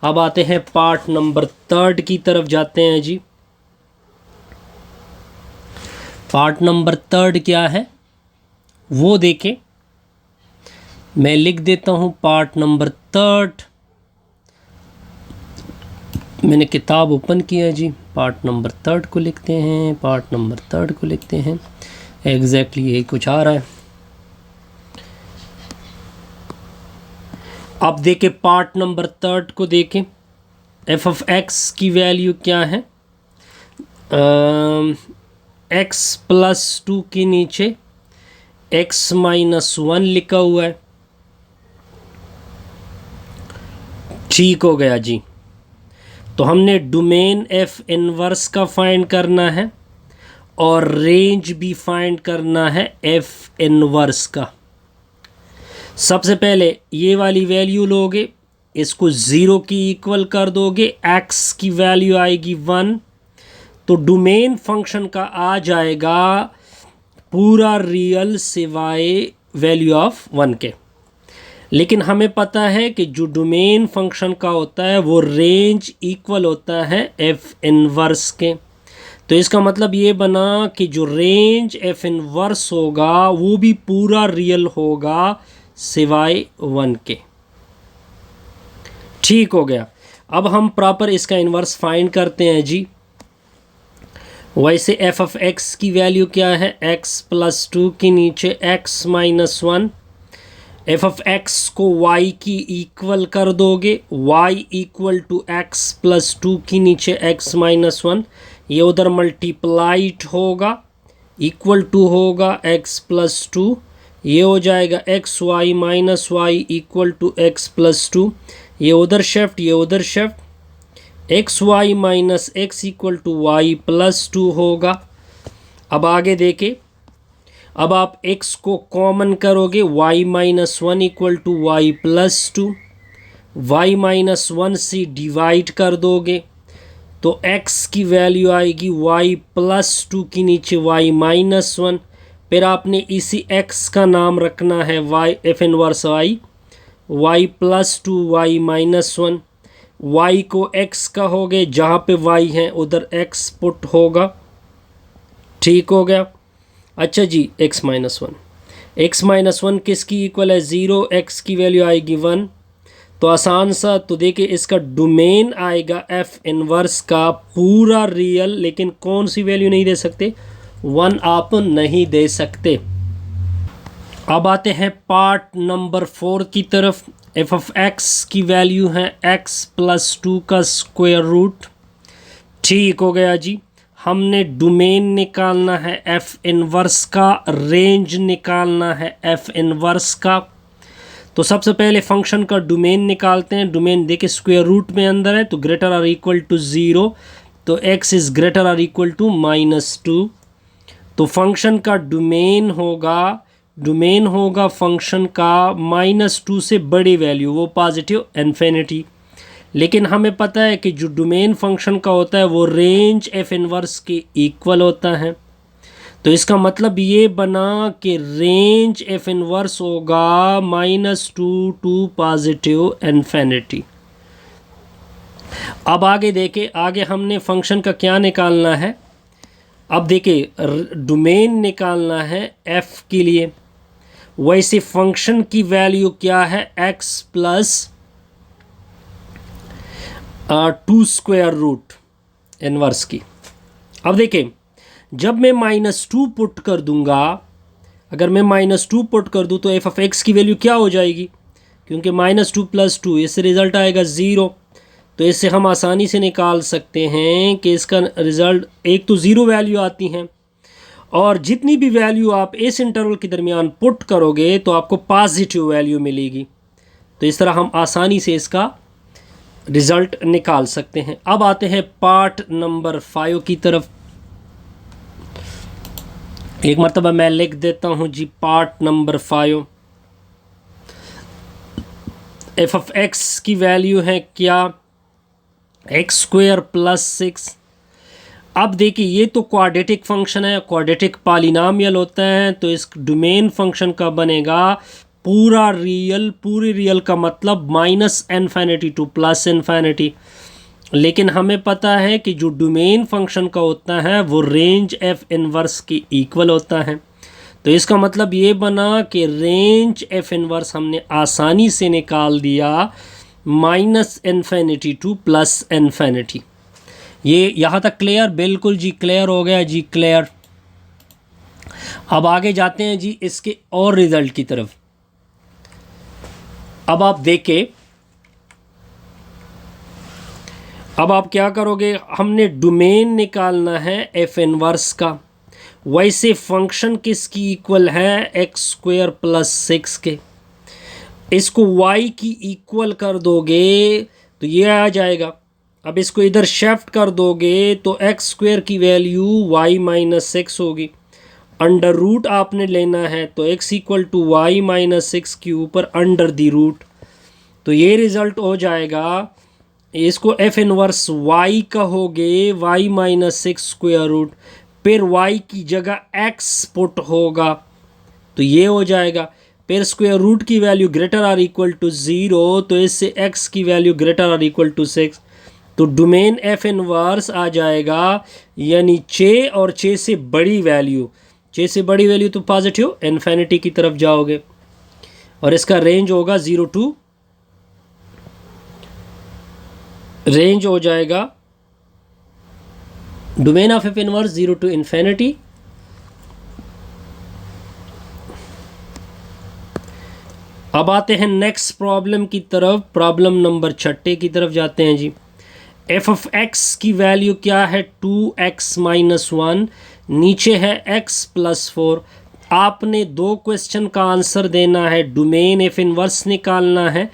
अब आते हैं पार्ट नंबर 3 की तरफ जाते हैं जी। पार्ट नंबर 3 क्या है वो देखें, मैं लिख देता हूँ पार्ट नंबर 3। मैंने किताब ओपन किया जी, पार्ट नंबर 3 को लिखते हैं, पार्ट नंबर 3 को लिखते हैं, एग्जैक्टली यही कुछ आ रहा है। अब देखें पार्ट नंबर 3 को देखें, एफ ऑफ एक्स की वैल्यू क्या है, एक्स प्लस 2 के नीचे एक्स माइनस 1 लिखा हुआ है। ठीक हो गया जी। तो हमने डोमेन एफ इनवर्स का फाइंड करना है और रेंज भी फाइंड करना है एफ इनवर्स का। सबसे पहले ये वाली वैल्यू लोगे, इसको 0 की इक्वल कर दोगे, एक्स की वैल्यू आएगी 1, तो डोमेन फंक्शन का आ जाएगा पूरा रियल सिवाय वैल्यू ऑफ 1 के। लेकिन हमें पता है कि जो डोमेन फंक्शन का होता है वो रेंज इक्वल होता है एफ इनवर्स के। तो इसका मतलब ये बना कि जो रेंज एफ इनवर्स होगा वो भी पूरा रियल होगा सिवाय 1 के। ठीक हो गया। अब हम प्रॉपर इसका इन्वर्स फाइंड करते हैं जी। वैसे एफ ऑफ एक्स की वैल्यू क्या है, एक्स प्लस 2 के नीचे x minus 1। F of x को y की इक्वल कर दोगे, y equal to x plus 2 के नीचे x माइनस 1, ये उधर मल्टीप्लाइड होगा, इक्वल टू होगा x प्लस 2, ये हो जाएगा x y minus y equal to x plus 2, ये उधर शिफ्ट, ये उधर shift, x y minus x equal to y plus 2 होगा। अब आगे देखें, अब आप x को कॉमन करोगे, y minus 1 equal to y plus 2, y minus 1 से डिवाइड कर दोगे तो x की वैल्यू आएगी y प्लस 2 के नीचे y माइनस 1। फिर आपने इसी x का नाम रखना है y F inverse y plus 2 y minus 1। y को x कहोगे, जहाँ पे y है उधर x पुट होगा। ठीक हो गया। अच्छा जी, x माइनस 1, एक्स माइनस 1 किसकी इक्वल है 0, x की वैल्यू आएगी 1। तो आसान सा, तो देखिए इसका डोमेन आएगा एफ इनवर्स का पूरा रियल, लेकिन कौन सी वैल्यू नहीं दे सकते, 1 आप नहीं दे सकते। अब आते हैं पार्ट नंबर 4 की तरफ। एफ ऑफ एक्स की वैल्यू है x प्लस 2 का स्क्वायर रूट। ठीक हो गया जी। हमने डोमेन निकालना है एफ इनवर्स का, रेंज निकालना है एफ इनवर्स का। तो सबसे पहले फंक्शन का डोमेन निकालते हैं। डोमेन देखिए स्क्वायर रूट में अंदर है तो ग्रेटर और इक्वल टू 0, तो x इज़ ग्रेटर और इक्वल टू -2। तो फंक्शन का डोमेन होगा फंक्शन का -2 से बड़ी वैल्यू, वो पॉजिटिव इन्फिनिटी। लेकिन हमें पता है कि जो डोमेन फंक्शन का होता है वो रेंज एफ इनवर्स के इक्वल होता है। तो इसका मतलब ये बना कि रेंज एफ इनवर्स होगा -2 टू पॉजिटिव इन्फिनिटी। अब आगे देखें, आगे हमने फंक्शन का क्या निकालना है। अब देखिए डोमेन निकालना है एफ के लिए। वैसे फंक्शन की वैल्यू क्या है, x plus 2 square root inverse की। अब देखें, जब मैं -2 पुट कर दूंगा, अगर मैं -2 पुट कर दूं तो एफ ऑफ एक्स की वैल्यू क्या हो जाएगी, क्योंकि -2 + 2 इससे रिज़ल्ट आएगा 0। तो इससे हम आसानी से निकाल सकते हैं कि इसका रिज़ल्ट, एक तो 0 वैल्यू आती हैं और जितनी भी वैल्यू आप इस इंटरवल के दरमियान पुट करोगे तो आपको पॉजिटिव वैल्यू मिलेगी। तो इस तरह हम आसानी से इसका रिज़ल्ट निकाल सकते हैं। अब आते हैं पार्ट नंबर 5 की तरफ। एक मरतबा मैं लिख देता हूं जी, part number 5। F of x की वैल्यू है क्या, एक्स स्क्वायर प्लस 6। अब देखिए ये तो क्वाड्रेटिक फंक्शन है, क्वाड्रेटिक पॉलिनॉमियल होता है, तो इस डोमेन फंक्शन का बनेगा पूरा रियल, पूरी रियल का मतलब minus infinity to plus infinity. लेकिन हमें पता है कि जो डोमेन फंक्शन का होता है वो रेंज एफ इनवर्स के इक्वल होता है। तो इसका मतलब ये बना कि रेंज एफ इनवर्स हमने आसानी से निकाल दिया minus infinity to plus infinity. ये यहाँ तक क्लियर? बिल्कुल जी क्लियर हो गया जी, क्लियर। अब आगे जाते हैं जी इसके और रिजल्ट की तरफ। अब आप देखें, अब आप क्या करोगे, हमने डोमेन निकालना है एफ इनवर्स का, वैसे फंक्शन किसकी इक्वल है, एक्स स्क्वायर प्लस 6 के। इसको y की इक्वल कर दोगे तो ये आ जाएगा। अब इसको इधर शिफ्ट कर दोगे तो एक्स स्क्वायर की वैल्यू y माइनस 6 होगी। अंडर रूट आपने लेना है तो x equal to y minus 6 के ऊपर अंडर दी रूट, तो ये रिज़ल्ट हो जाएगा। इसको एफ इनवर्स y कहोगे, y माइनस 6 स्क्वायर रूट, फिर y की जगह x पुट होगा तो ये हो जाएगा। फिर स्क्वायर रूट की value greater or equal to 0, तो इससे x की value greater or equal to 6, तो डोमेन एफ इनवर्स आ जाएगा, यानी 6 और 6 से बड़ी वैल्यू, 6 से बड़ी वैल्यू तो पॉजिटिव इन्फिनिटी की तरफ जाओगे, और इसका रेंज होगा 0 टू, रेंज हो जाएगा domain of f inverse 0 to infinity. अब आते हैं नेक्स्ट प्रॉब्लम की तरफ, प्रॉब्लम नंबर 6 की तरफ जाते हैं जी। एफ ऑफ एक्स की वैल्यू क्या है, 2x माइनस 1, नीचे है x प्लस 4। आपने दो क्वेश्चन का आंसर देना है, डोमेन एफ इनवर्स निकालना है,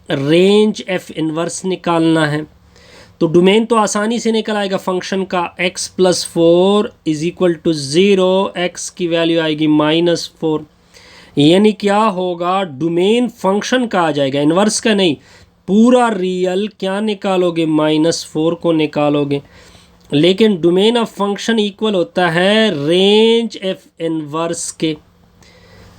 रेंज एफ इनवर्स निकालना है। तो डोमेन तो आसानी से निकल आएगा फंक्शन का, x plus 4 is equal to 0, x की वैल्यू आएगी माइनस 4, यानी क्या होगा, डोमेन फंक्शन का आ जाएगा, इनवर्स का नहीं। पूरा रियल क्या निकालोगे, -4 को निकालोगे, लेकिन डोमेन ऑफ फंक्शन इक्वल होता है रेंज एफ इनवर्स के।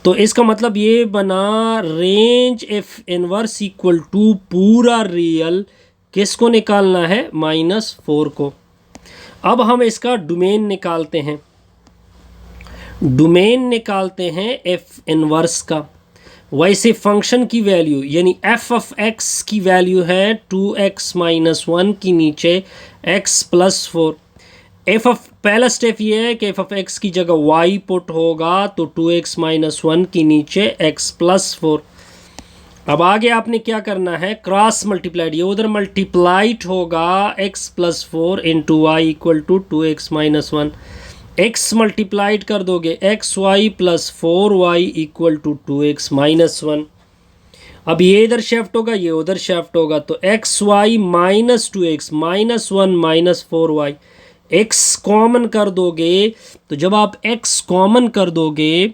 तो इसका मतलब ये बना range F inverse equal to पूरा रियल किसको निकालना है, -4 को। अब हम इसका डोमेन निकालते हैं, डोमेन निकालते हैं एफ इनवर्स का। वैसे फंक्शन की वैल्यू यानी एफ ऑफ एक्स की वैल्यू है 2x माइनस 1 की नीचे x प्लस 4। एफ ऑफ, पहला स्टेप ये है कि एफ ऑफ एक्स की जगह y पुट होगा, तो 2x माइनस 1 की नीचे x प्लस 4। अब आगे आपने क्या करना है, क्रॉस मल्टीप्लाइड, ये उधर मल्टीप्लाइड होगा, x plus 4 into y equal to 2x minus 1। x multiplied कर दोगे, x y plus 4y equal to 2x minus 1। अब ये इधर शिफ्ट होगा, ये उधर शिफ्ट होगा, तो x y minus 2x minus 1 minus 4y। x common कर दोगे, तो जब आप x कॉमन कर दोगे,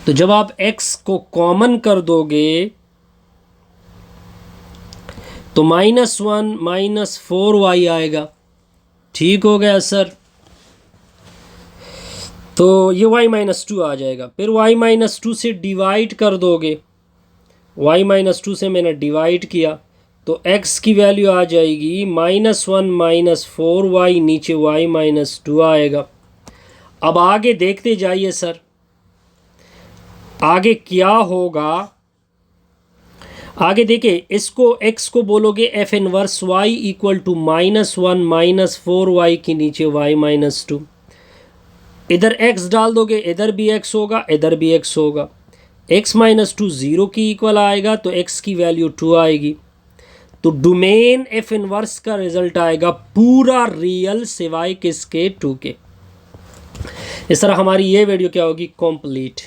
तो जब आप x को कॉमन कर दोगे तो -1 माइनस 4y आएगा। ठीक हो गया सर, तो ये y माइनस 2 आ जाएगा। फिर y माइनस 2 से डिवाइड कर दोगे, y माइनस 2 से मैंने डिवाइड किया, तो x की वैल्यू आ जाएगी -1 माइनस 4y, नीचे y माइनस 2 आएगा। अब आगे देखते जाइए सर, आगे क्या होगा। आगे देखिए, इसको x को बोलोगे F inverse y equal to -1 minus 4y की नीचे y माइनस 2। इधर x डाल दोगे, इधर भी x होगा, इधर भी x होगा। x माइनस 2 0 की इक्वल आएगा, तो x की वैल्यू 2 आएगी। तो डोमेन एफ इनवर्स का रिजल्ट आएगा पूरा रियल सिवाय किसके, 2 के। इस तरह हमारी ये वीडियो क्या होगी, कंप्लीट।